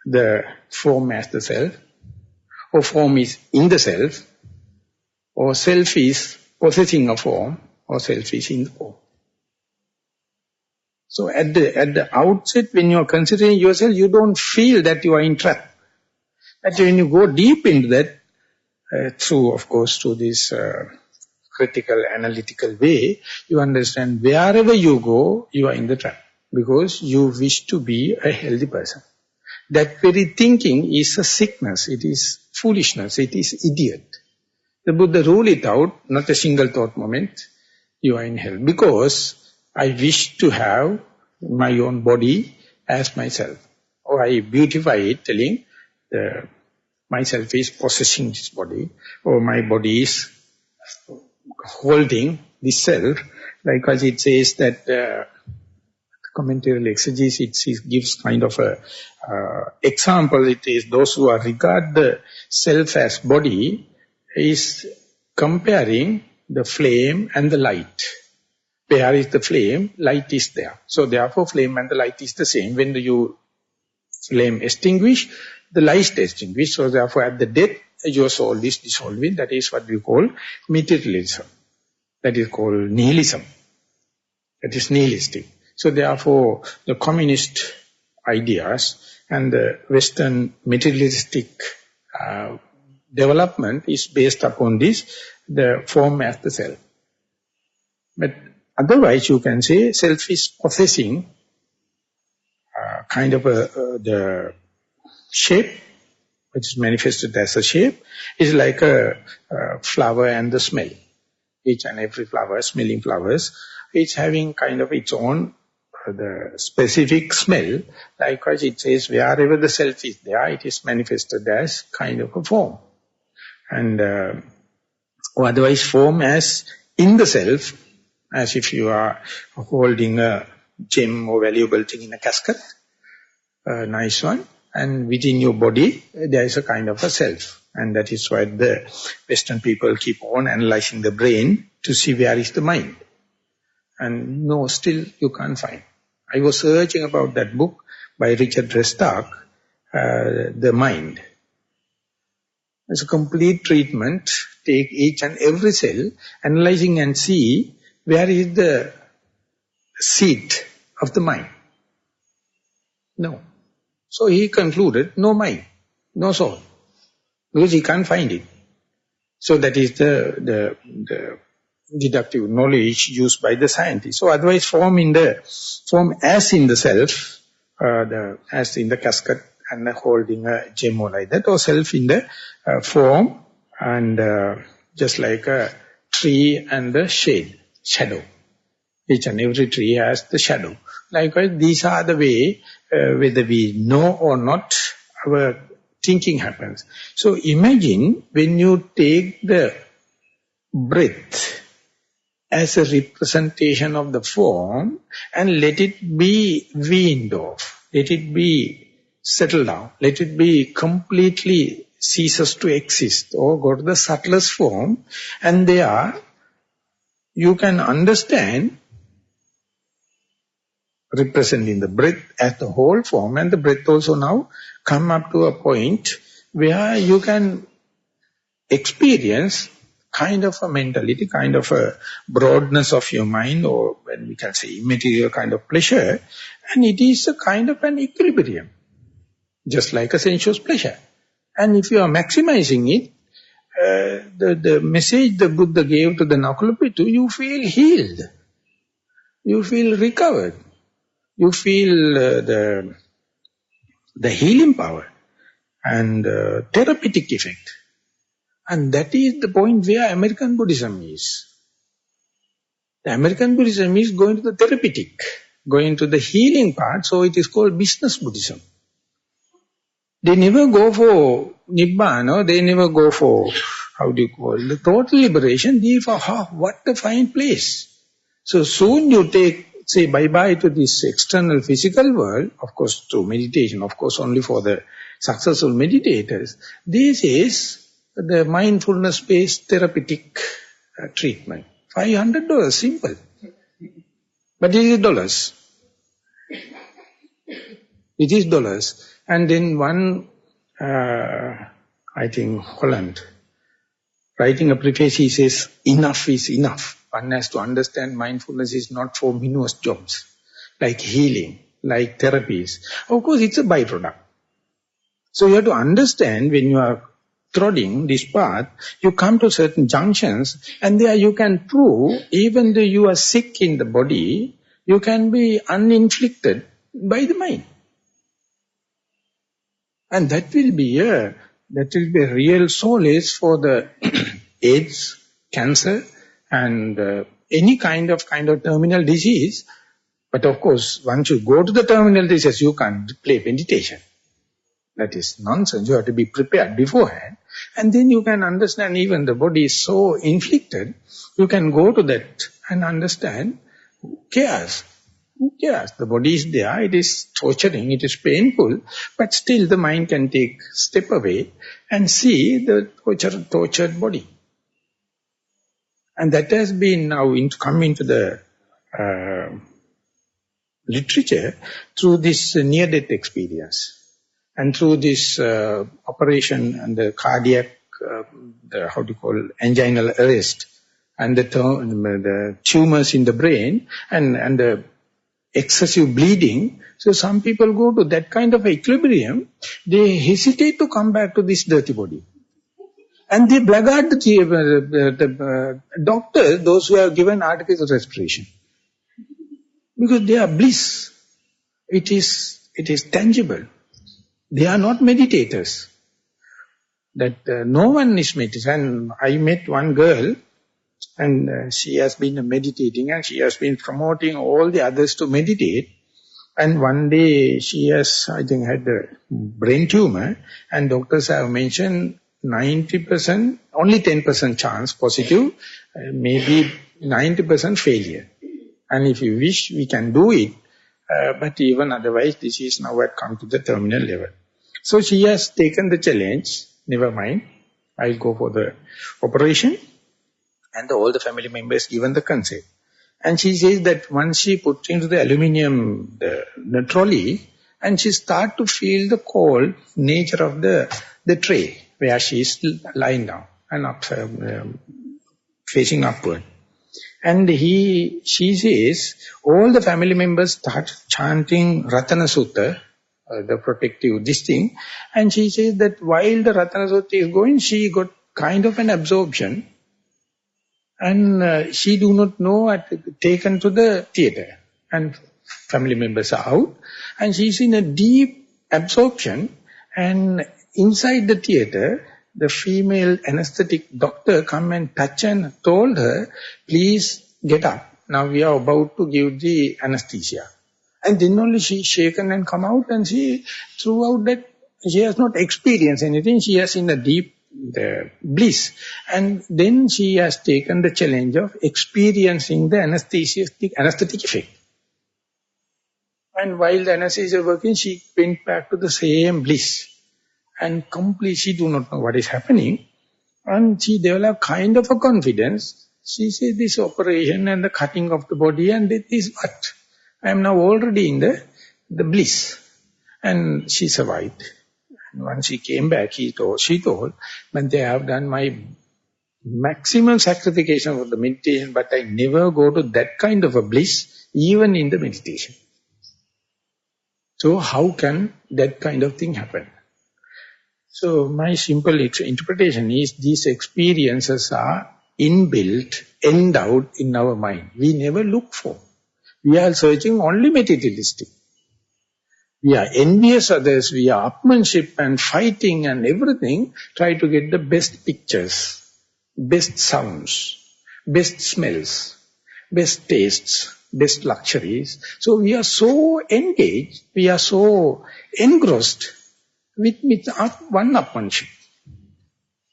the form as the self, or form is in the self, or self is possessing a form, or self is in the form. So at the outset, when you are considering yourself, you don't feel that you are entrapped. But when you go deep into that, through this critical, analytical way, you understand wherever you go, you are in the trap. Because you wish to be a healthy person. That very thinking is a sickness, it is foolishness, it is idiot. The Buddha ruled it out, not a single thought moment, you are in hell. Because I wish to have my own body as myself. Or I beautify it, telling myself is possessing this body, or my body is holding this self. Likewise it says that commentary exegesis, it gives kind of a example. It is those who are regard the self as body is comparing the flame and the light. Where is the flame? Light is there. So therefore flame and the light is the same. When you flame extinguish, the light is extinguished. So therefore at the death, your soul is dissolving. That is what we call materialism. That is called nihilism. That is nihilistic. So therefore the communist ideas and the Western materialistic development is based upon this, the form as the self. But otherwise you can say self is possessing kind of the shape, which is manifested as a shape, is like a flower and the smell. Each and every flower, smelling flowers, it's having kind of its own the specific smell. Likewise it says wherever the self is there, it is manifested as kind of a form. And or otherwise form as in the self, as if you are holding a gem or valuable thing in a casket, a nice one, and within your body there is a kind of a self. And that is why the Western people keep on analyzing the brain to see where is the mind. And no, still you can't find. I was searching about that book by Richard Restark, The Mind. It's a complete treatment, take each and every cell, analyzing and see where is the seat of the mind. No. So he concluded, no mind, no soul, because he can't find it. So that is the deductive knowledge used by the scientists. So otherwise form as in the self, as in the casket and holding a gem or like that, or self in the form and just like a tree and the shadow. Each and every tree has the shadow. Likewise, these are the way, whether we know or not, our thinking happens. So imagine when you take the breath as a representation of the form and let it be weaned off, let it be settled down, let it be completely ceases to exist or go to the subtlest form, and there you can understand representing the breath as the whole form, and the breath also now come up to a point where you can experience kind of a mentality, kind of a broadness of your mind, or when we can say immaterial kind of pleasure, and it is a kind of an equilibrium, just like a sensuous pleasure. And if you are maximizing it, the message the Buddha gave to the Nakulapitu, you feel healed, you feel recovered, you feel the healing power and therapeutic effect. And that is the point where American Buddhism is. The American Buddhism is going to the therapeutic, going to the healing part, so it is called business Buddhism. They never go for Nibbana, they never go for, the total liberation. They for, what a fine place. So soon you say bye-bye to this external physical world, of course through meditation, of course only for the successful meditators. This is the mindfulness-based therapeutic treatment. $500, simple. But it is dollars. It is dollars. And then one, I think Holland, writing a preface, he says, enough is enough. One has to understand mindfulness is not for minus jobs, like healing, like therapies. Of course, it's a byproduct. So you have to understand when you are trotting this path, you come to certain junctions, and there you can prove, even though you are sick in the body, you can be uninflicted by the mind. And that will be a real solace for the AIDS, cancer, and any kind of terminal disease. But of course, once you go to the terminal disease, you can't play meditation. That is nonsense. You have to be prepared beforehand. And then you can understand, even the body is so inflicted, you can go to that and understand, who cares? Who cares? The body is there, it is torturing, it is painful, but still the mind can take step away and see the tortured body. And that has been now come into the literature through this near-death experience. And through this operation and the cardiac, anginal arrest, and the tumors in the brain, and the excessive bleeding. So some people go to that kind of equilibrium, they hesitate to come back to this dirty body. And they blackguard the doctors, those who have given artificial respiration. Because they are bliss. It is tangible. They are not meditators. That no one is meditating. And I met one girl, and she has been meditating, and she has been promoting all the others to meditate. And one day she has, I think, had a brain tumor, and doctors have mentioned 90%, only 10% chance positive, maybe 90% failure. And if you wish, we can do it. But even otherwise, this is now at come to the terminal level. So she has taken the challenge, never mind, I'll go for the operation. And all the family members given the consent. And she says that once she put into the aluminium the trolley, and she start to feel the cold nature of the tray, where she is lying down and facing upward. And she says, all the family members start chanting Ratana Sutta, the protective this thing. And she says that while the Ratana Sutta is going, she got kind of an absorption. And she do not know, taken to the theatre. And family members are out. And she's in a deep absorption. And inside the theatre, the female anesthetic doctor come and touch and told her, please get up. Now we are about to give the anesthesia. And then only she shaken and come out, and she, throughout that, she has not experienced anything. She has in a deep bliss. And then she has taken the challenge of experiencing the anesthetic effect. And while the anesthesia is working, she went back to the same bliss. And completely, she do not know what is happening. And she developed kind of a confidence. She said, this operation and the cutting of the body, and this is what? I am now already in the bliss. And she survived. And once she came back, she told, but they have done my maximum sacrification for the meditation, but I never go to that kind of a bliss, even in the meditation. So how can that kind of thing happen? So my simple interpretation is these experiences are inbuilt, endowed in our mind. We never look for. We are searching only materialistic. We are envious others, we are upmanship and fighting and everything, try to get the best pictures, best sounds, best smells, best tastes, best luxuries. So we are so engaged, we are so engrossed with one upmanship.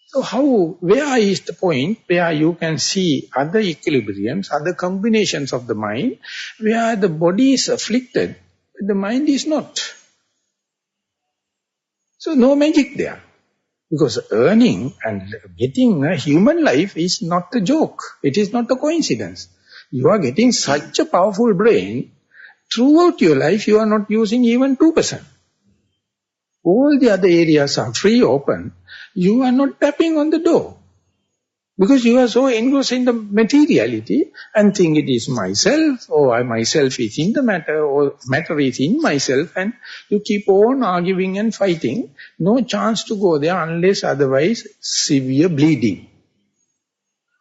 So where is the point where you can see other equilibriums, other combinations of the mind, where the body is afflicted, but the mind is not. So no magic there. Because earning and getting a human life is not a joke. It is not a coincidence. You are getting such a powerful brain. Throughout your life, you are not using even 2%. All the other areas are free, open. You are not tapping on the door. Because you are so engrossed in the materiality and think it is myself, or I myself is in the matter, or matter is in myself, and you keep on arguing and fighting. No chance to go there unless otherwise severe bleeding,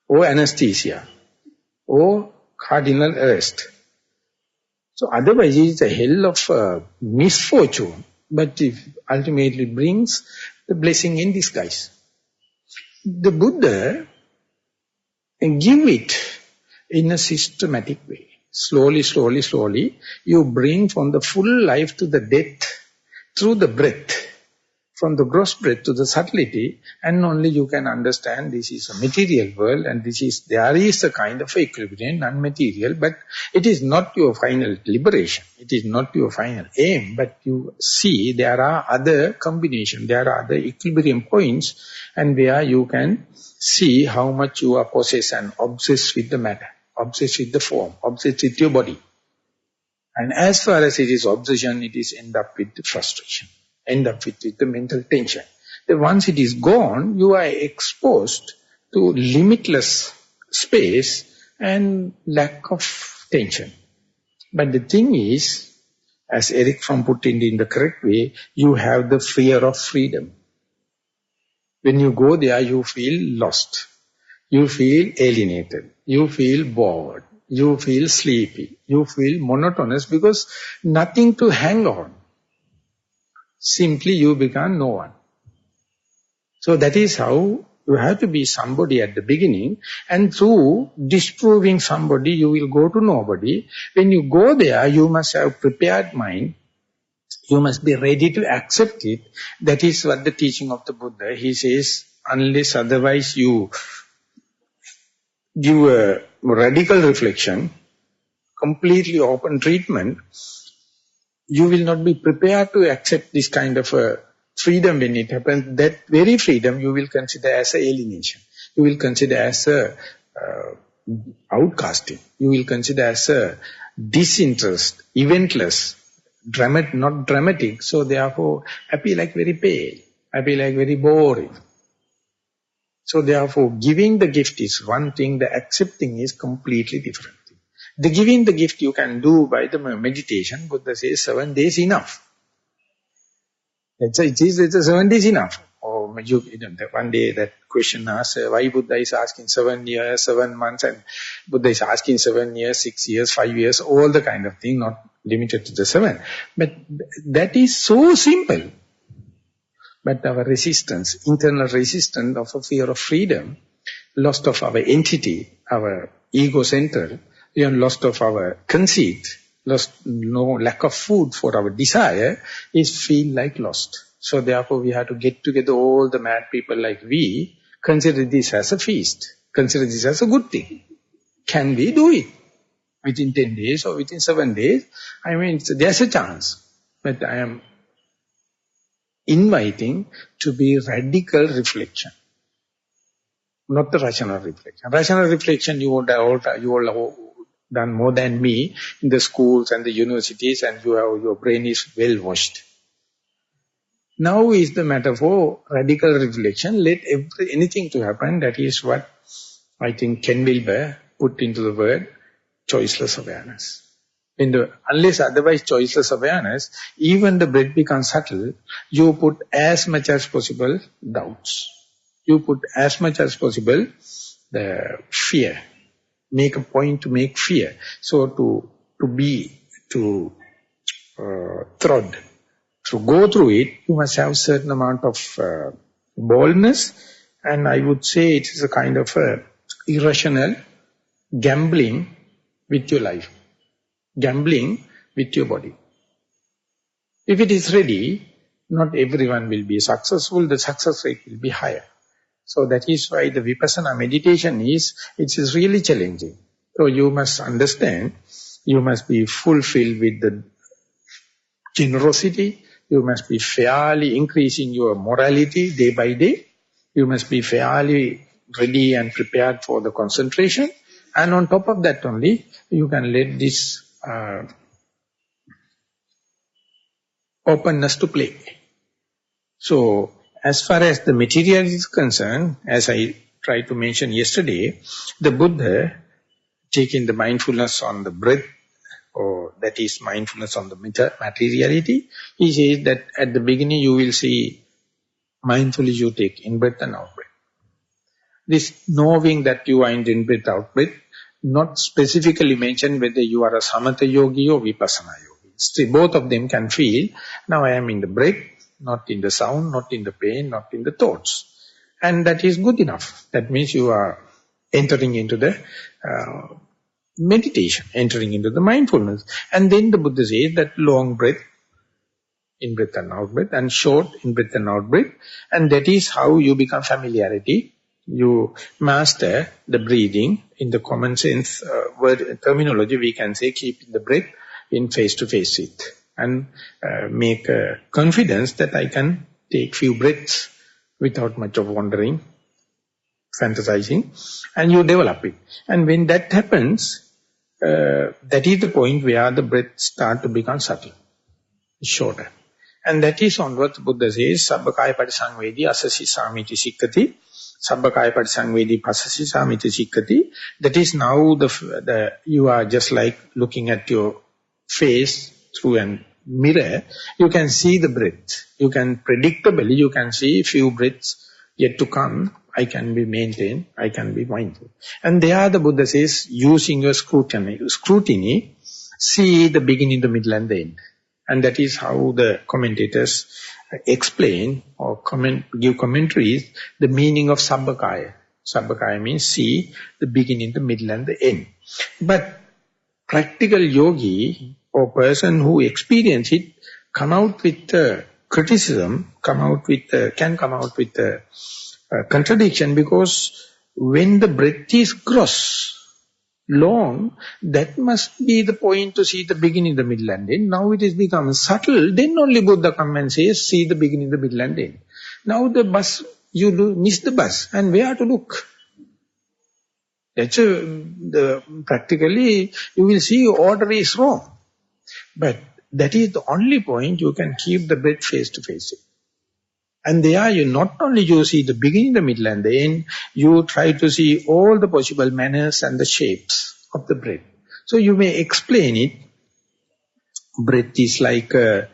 or anesthesia, or cardinal arrest. So otherwise it is a hell of misfortune, but it ultimately brings the blessing in disguise. The Buddha give it in a systematic way. Slowly, slowly, slowly, you bring from the full life to the death, through the breath, from the gross breath to the subtlety, and only you can understand this is a material world, and there is a kind of equilibrium, non-material, but it is not your final liberation, it is not your final aim, but you see there are other combinations, there are other equilibrium points, and where you can see how much you are possessed and obsessed with the matter, obsessed with the form, obsessed with your body. And as far as it is obsession, it is end up with the frustration, end up with the mental tension. Then once it is gone, you are exposed to limitless space and lack of tension. But the thing is, as Eric from put it in the correct way, you have the fear of freedom. When you go there, you feel lost. You feel alienated. You feel bored. You feel sleepy. You feel monotonous because nothing to hang on. Simply you become no one. So that is how you have to be somebody at the beginning, and through disproving somebody you will go to nobody. When you go there, you must have prepared mind. You must be ready to accept it. That is what the teaching of the Buddha. He says, unless otherwise you give a radical reflection, completely open treatment, you will not be prepared to accept this kind of a freedom when it happens. That very freedom you will consider as an alienation. You will consider as a outcasting. You will consider as a disinterest, eventless, not dramatic. So therefore, appear like very pale, appear like very boring. So therefore, giving the gift is one thing, the accepting is completely different. The giving the gift you can do by the meditation. Buddha says 7 days enough. It's 7 days enough. Or one day that question asked, why Buddha is asking 7 years, 7 months, and Buddha is asking 7 years, 6 years, 5 years, all the kind of thing, not limited to the 7. But that is so simple. But our resistance, internal resistance of a fear of freedom, loss of our entity, our ego central, loss of our conceit, lack of food for our desire, is feel like lost. So therefore we have to get together all the mad people like we, consider this as a feast, consider this as a good thing. Can we do it? Within 10 days or within 7 days? I mean, there's a chance. But I am inviting to be radical reflection. Not the rational reflection. Rational reflection you all done more than me in the schools and the universities, and your brain is well washed. Now is the matter for radical reflection. Let anything to happen. That is what I think Ken Wilber put into the word choiceless awareness. Unless otherwise choiceless awareness, even the breath becomes subtle. You put as much as possible doubts. You put as much as possible the fear. Make a point to make fear. So to go through it, you must have certain amount of boldness, and I would say it is a kind of irrational gambling with your life, gambling with your body. If it is ready, not everyone will be successful, the success rate will be higher. So that is why the Vipassana meditation it is really challenging. So you must understand, you must be fulfilled with the generosity, you must be fairly increasing your morality day by day, you must be fairly ready and prepared for the concentration, And on top of that only, you can let this openness to play. So, as far as the material is concerned, as I tried to mention yesterday, the Buddha taking the mindfulness on the breath, or that is mindfulness on the materiality, he says that at the beginning you will see mindfully you take in-breath and out-breath. This knowing that you are in-breath, out-breath, not specifically mentioned whether you are a samatha yogi or vipassana yogi. See, both of them can feel, now I am in the breath, not in the sound, not in the pain, not in the thoughts. And that is good enough. That means you are entering into the meditation, entering into the mindfulness. And then the Buddha says that long breath, in-breath and out-breath, and short in-breath and out-breath. And that is how you become familiarity. You master the breathing. In the common sense word terminology, we can say keep the breath in face-to-face with. And make confidence that I can take few breaths without much of wandering, fantasizing, and you develop it. And when that happens, that is the point where the breath start to become subtle, shorter. And that is on what Buddha says, Sabbakaya Padisangvedi Asasi Samiti Sikkati, Sabbakaya Padisangvedi Pasasi Samiti Sikkati. That is now you are just like looking at your face through a mirror. You can see the breath. You can predictably, you can see few breaths yet to come. I can be maintained, I can be mindful. And there the Buddha says, using your scrutiny, see the beginning, the middle and the end. And that is how the commentators explain or give commentaries, the meaning of Sabbakaya. Sabbakaya means see the beginning, the middle and the end. But practical yogi or person who experience it come out with criticism, can come out with contradiction, because when the breath is gross, long, that must be the point to see the beginning, the middle and end. Now it is become subtle, then only Buddha come and says, see the beginning, the middle and end. Now the bus, you miss the bus, and where to look? That's practically, you will see order is wrong. But that is the only point you can keep the breath face to face. And there you not only you see the beginning, the middle and the end, you try to see all the possible manners and the shapes of the breath. So you may explain it. Breath is like a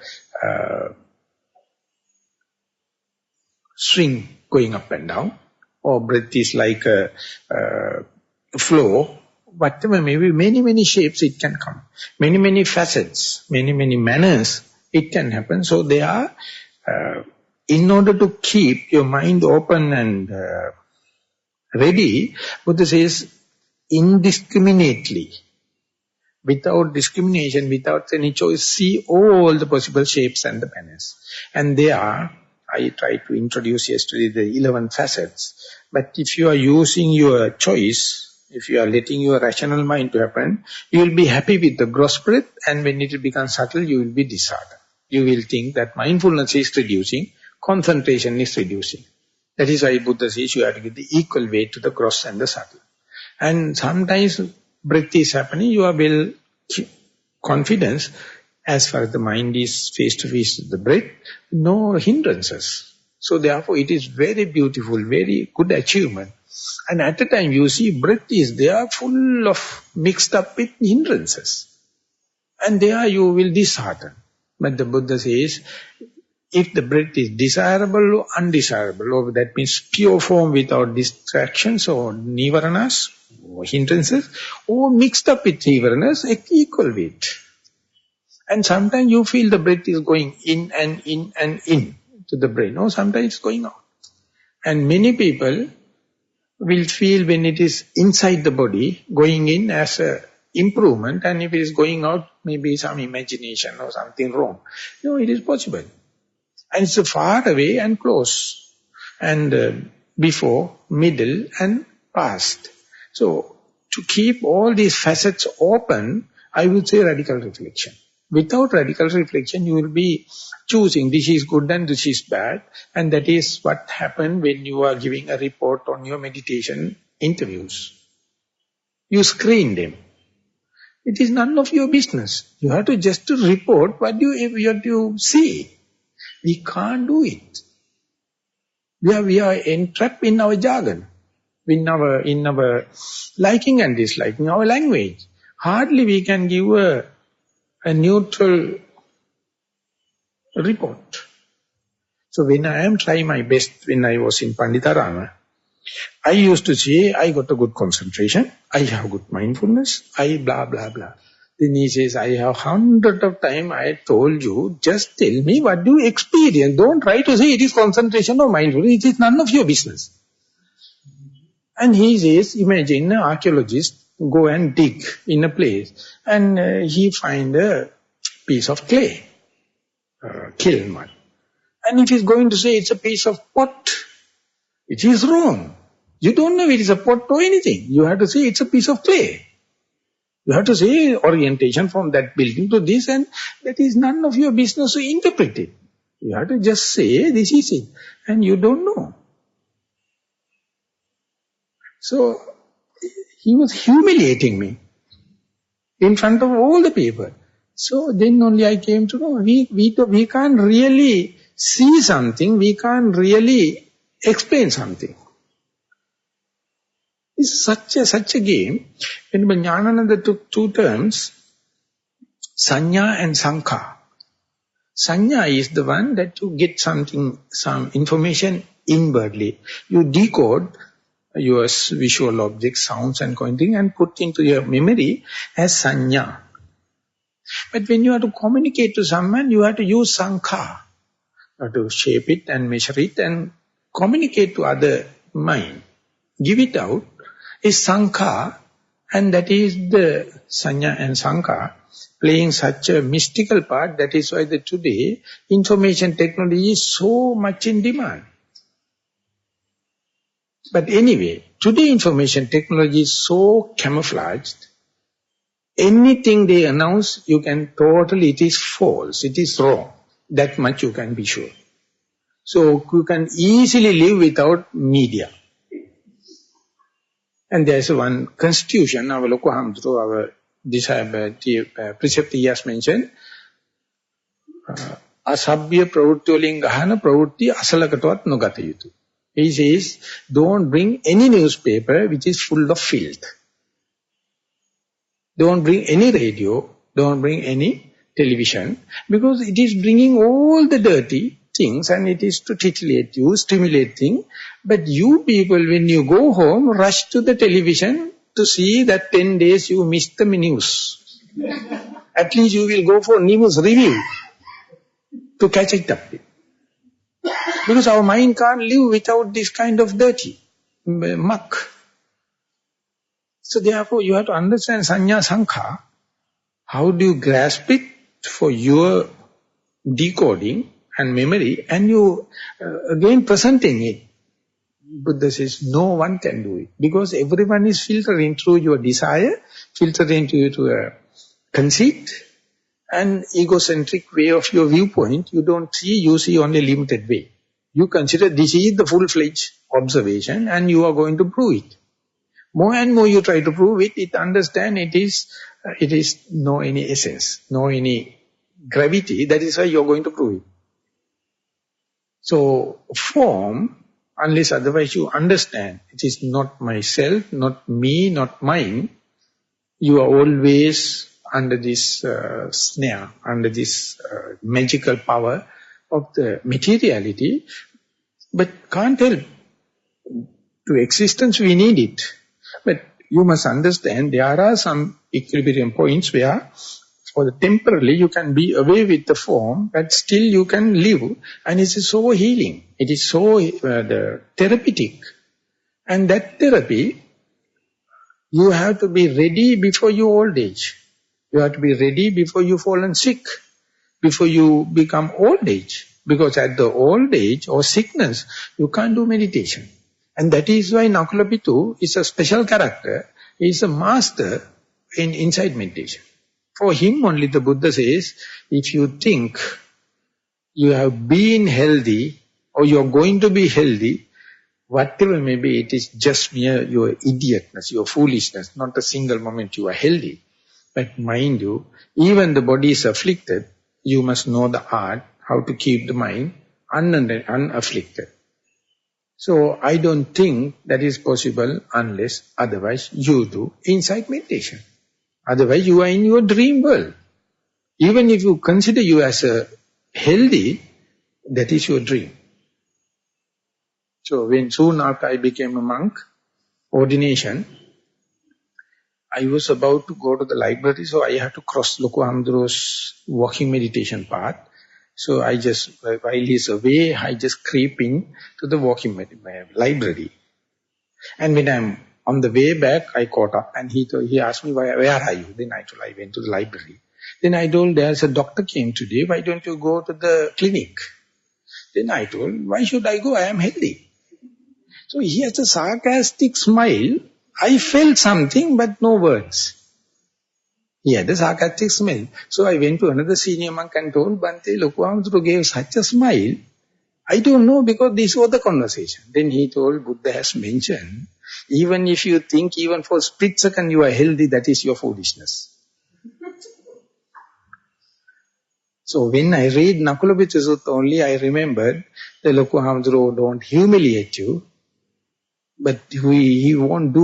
swing going up and down, or breath is like a flow. Whatever, maybe many shapes it can come. Many facets, many manners it can happen. So they are... in order to keep your mind open and ready, Buddha says, indiscriminately, without discrimination, without any choice, see all the possible shapes and the manners. And they are, I tried to introduce yesterday the 11 facets, but if you are using your choice, if you are letting your rational mind to happen, you will be happy with the gross breath, and when it becomes subtle, you will be disheartened. You will think that mindfulness is reducing, concentration is reducing. That is why Buddha says you have to give the equal weight to the gross and the subtle. And sometimes breath is happening, you are well confidence as far as the mind is face to face with the breath, no hindrances. So therefore it is very beautiful, very good achievement. And at the time you see breath is there full of mixed up with hindrances. And there you will dishearten. But the Buddha says, if the breath is desirable or undesirable, or that means pure form without distractions or nivaranas, or hindrances, or mixed up with nivaranas, equal weight. And sometimes you feel the breath is going in and in and in to the brain, or sometimes it's going out. And many people will feel when it is inside the body, going in as a improvement, and if it is going out, maybe some imagination or something wrong. No, it is possible. And it's far away and close, and before, middle and past. So, to keep all these facets open, I would say radical reflection. Without radical reflection, you will be choosing this is good and this is bad, and that is what happened when you are giving a report on your meditation interviews. You screen them. It is none of your business. You have to just to report what you have to see. We can't do it. We are entrapped in our jargon, in our liking and disliking, our language. Hardly we can give a neutral report. So when I am trying my best, when I was in Panditarama, I used to say, I got a good concentration, I have good mindfulness, I blah, blah, blah. Then he says, I have hundreds of times I told you, just tell me what you experience. Don't try to say it is concentration or mindfulness. It is none of your business. And he says, imagine an archaeologist go and dig in a place and he find a piece of clay, kiln mud. And if he's going to say it's a piece of pot, it is wrong. You don't know if it is a pot or anything. You have to say it's a piece of clay. You have to say orientation from that building to this, and that is none of your business to interpret it. You have to just say this is it. And you don't know. So he was humiliating me in front of all the people. So then only I came to know we can't really see something, we can't really explain something. It's such a game. When Jnanananda took two terms, Sanya and Sankha. Sanya is the one that you get something, some information inwardly. You decode your visual objects, sounds and thing and put into your memory as Sanya. But when you have to communicate to someone, you have to use Sankha. You have to shape it and measure it and communicate to other mind. Give it out. Is Sankha, and that is the Sanya and Sankha playing such a mystical part. That is why today information technology is so much in demand. But anyway, today information technology is so camouflaged. Anything they announce, you can totally, it is false, it is wrong. That much you can be sure. So you can easily live without media. And there's one constitution, our Lokohamdru, our preceptor has mentioned, asabhya pravrutti වලින් ගහන ප්‍රවෘත්ති අසලකටවත් නොගත යුතු. He says, don't bring any newspaper which is full of filth. Don't bring any radio, don't bring any television, because it is bringing all the dirty things and it is to titillate you, stimulate things. But you people, when you go home, rush to the television to see that 10 days you missed the news. At least you will go for news review to catch it up. Because our mind can't live without this kind of dirty muck. So therefore you have to understand Sanya Sankha. How do you grasp it for your decoding and memory, and you again presenting it. Buddha says no one can do it, because everyone is filtering through your desire, filtering to a conceit and egocentric way of your viewpoint. You don't see, you see only limited way. You consider this is the full-fledged observation and you are going to prove it. More and more you try to prove it, it understand it is no any essence, no any gravity. That is why you are going to prove it. So form, unless otherwise you understand, it is not myself, not me, not mine, you are always under this snare, under this magical power of the materiality, but can't help. To existence we need it. But you must understand there are some equilibrium points where for the temporarily you can be away with the form, but still you can live, and it is so healing. It is so therapeutic. And that therapy, you have to be ready before your old age. You have to be ready before you fallen sick, before you become old age. Because at the old age or sickness, you can't do meditation. And that is why Nakula Pitu is a special character. He is a master in inside meditation. For him only the Buddha says, if you think you have been healthy or you are going to be healthy, Whatever may be, it is just mere your idiotness, your foolishness, not a single moment you are healthy. But mind you, even the body is afflicted, you must know the art, how to keep the mind unafflicted. So I don't think that is possible unless otherwise you do inside meditation. Otherwise you are in your dream world. Even if you consider you as a healthy, that is your dream. So when soon after I became a monk, ordination, I was about to go to the library, so I had to cross Loku Hamduro's walking meditation path. So I just, while he's away, I just creep in to the walking library. And when I'm on the way back, I caught up and he asked me, where are you? Then I told, I went to the library. Then I told, there's a doctor came today, why don't you go to the clinic? Then I told, why should I go? I am healthy. So he has a sarcastic smile. I felt something, but no words. He had a sarcastic smile. So I went to another senior monk and told, Bhante, Lokuhamsuru gave such a smile. I don't know, because this was the conversation. Then he told, Buddha has mentioned, even if you think even for a split second you are healthy, that is your foolishness. So when I read Nakulabhita Sutta only, I remembered the Lokuhamsuru don't humiliate you, but he won't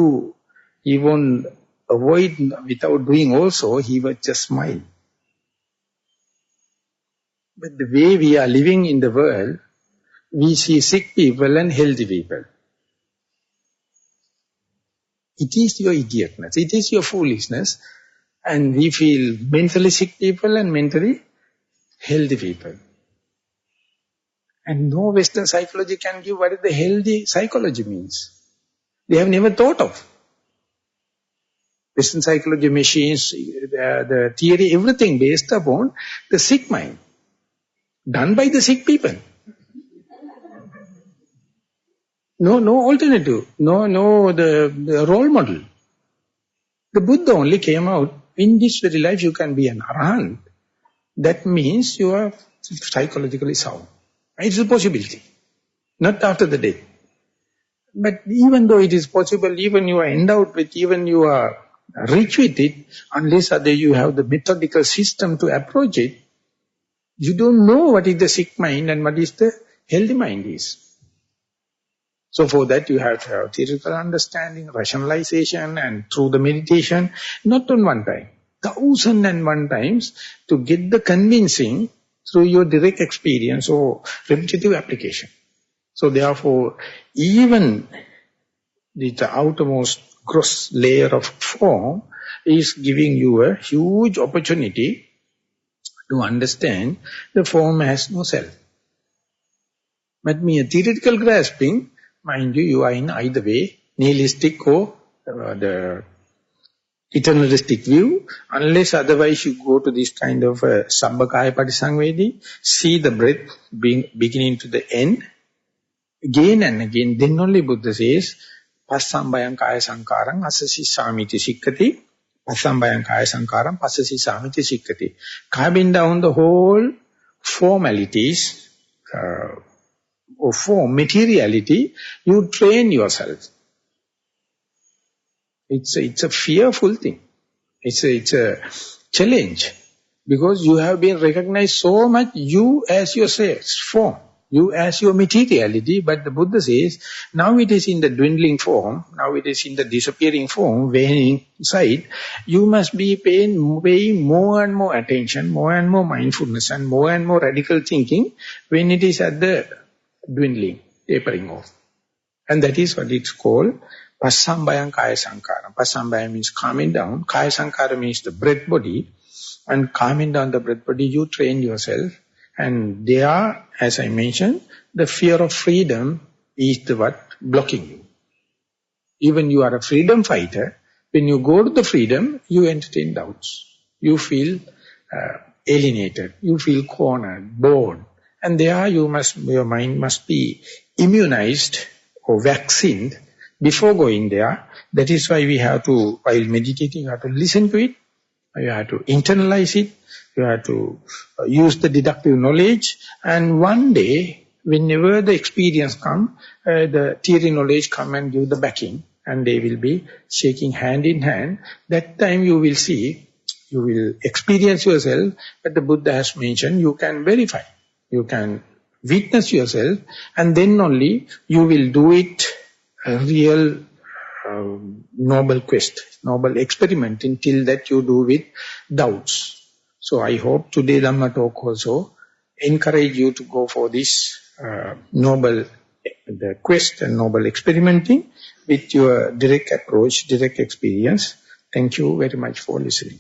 avoid without doing also, he will just smile. But the way we are living in the world, we see sick people and healthy people. It is your idiotness, it is your foolishness, and we feel mentally sick people and mentally healthy people. And no Western psychology can give what the healthy psychology means. They have never thought of. Western psychology machines, the theory, everything based upon the sick mind. Done by the sick people. No alternative. No the role model. The Buddha only came out, in this very life you can be an arahant. That means you are psychologically sound. It's a possibility. Not after the death. But even though it is possible, even you are endowed with, even you are rich with it, unless you have the methodical system to approach it, you don't know what is the sick mind and what is the healthy mind is. So for that you have to have theoretical understanding, rationalization, and through the meditation, not on one time, 1,001 times to get the convincing through your direct experience or repetitive application. So therefore, even the outermost gross layer of form is giving you a huge opportunity to understand the form has no self. But mere theoretical grasping, mind you, you are in either way, nihilistic or the eternalistic view, unless otherwise you go to this kind of Sabbakaya Patisangvedi, see the breath beginning to the end, again and again, then only Buddha says, Passambayam kaya sankarang asasi samiti sikkati, Passambayam kaya sankarang pasasi samiti sikkati. Calming down the whole formalities, or form, materiality, you train yourself. It's a fearful thing. It's a challenge. Because you have been recognized so much, you as yourself, form. You as your materiality, but the Buddha says, now it is in the dwindling form, now it is in the disappearing form, waning side, you must be paying more and more attention, more and more mindfulness, and more radical thinking when it is at the dwindling, tapering off. And that is what it's called, Passambayam Kaya Sankara. Passambayam means calming down, Kaya Sankara means the breath body, and calming down the breath body, you train yourself. And they are, as I mentioned, the fear of freedom is the what blocking you. Even you are a freedom fighter, when you go to the freedom, you entertain doubts. You feel alienated, you feel cornered, bored. And there your mind must be immunized or vaccinated before going there. That is why we have to, while meditating, you have to listen to it, you have to internalize it, you have to use the deductive knowledge, and one day, Whenever the experience come, the theory knowledge come and give the backing, and they will be shaking hand in hand. That time you will see, you will experience yourself, that the Buddha has mentioned, you can verify, you can witness yourself, and then only you will do it a real noble quest, noble experiment. Until that you do with doubts. So I hope today Dhamma talk also encourage you to go for this noble the quest and noble experimenting with your direct approach, direct experience. Thank you very much for listening.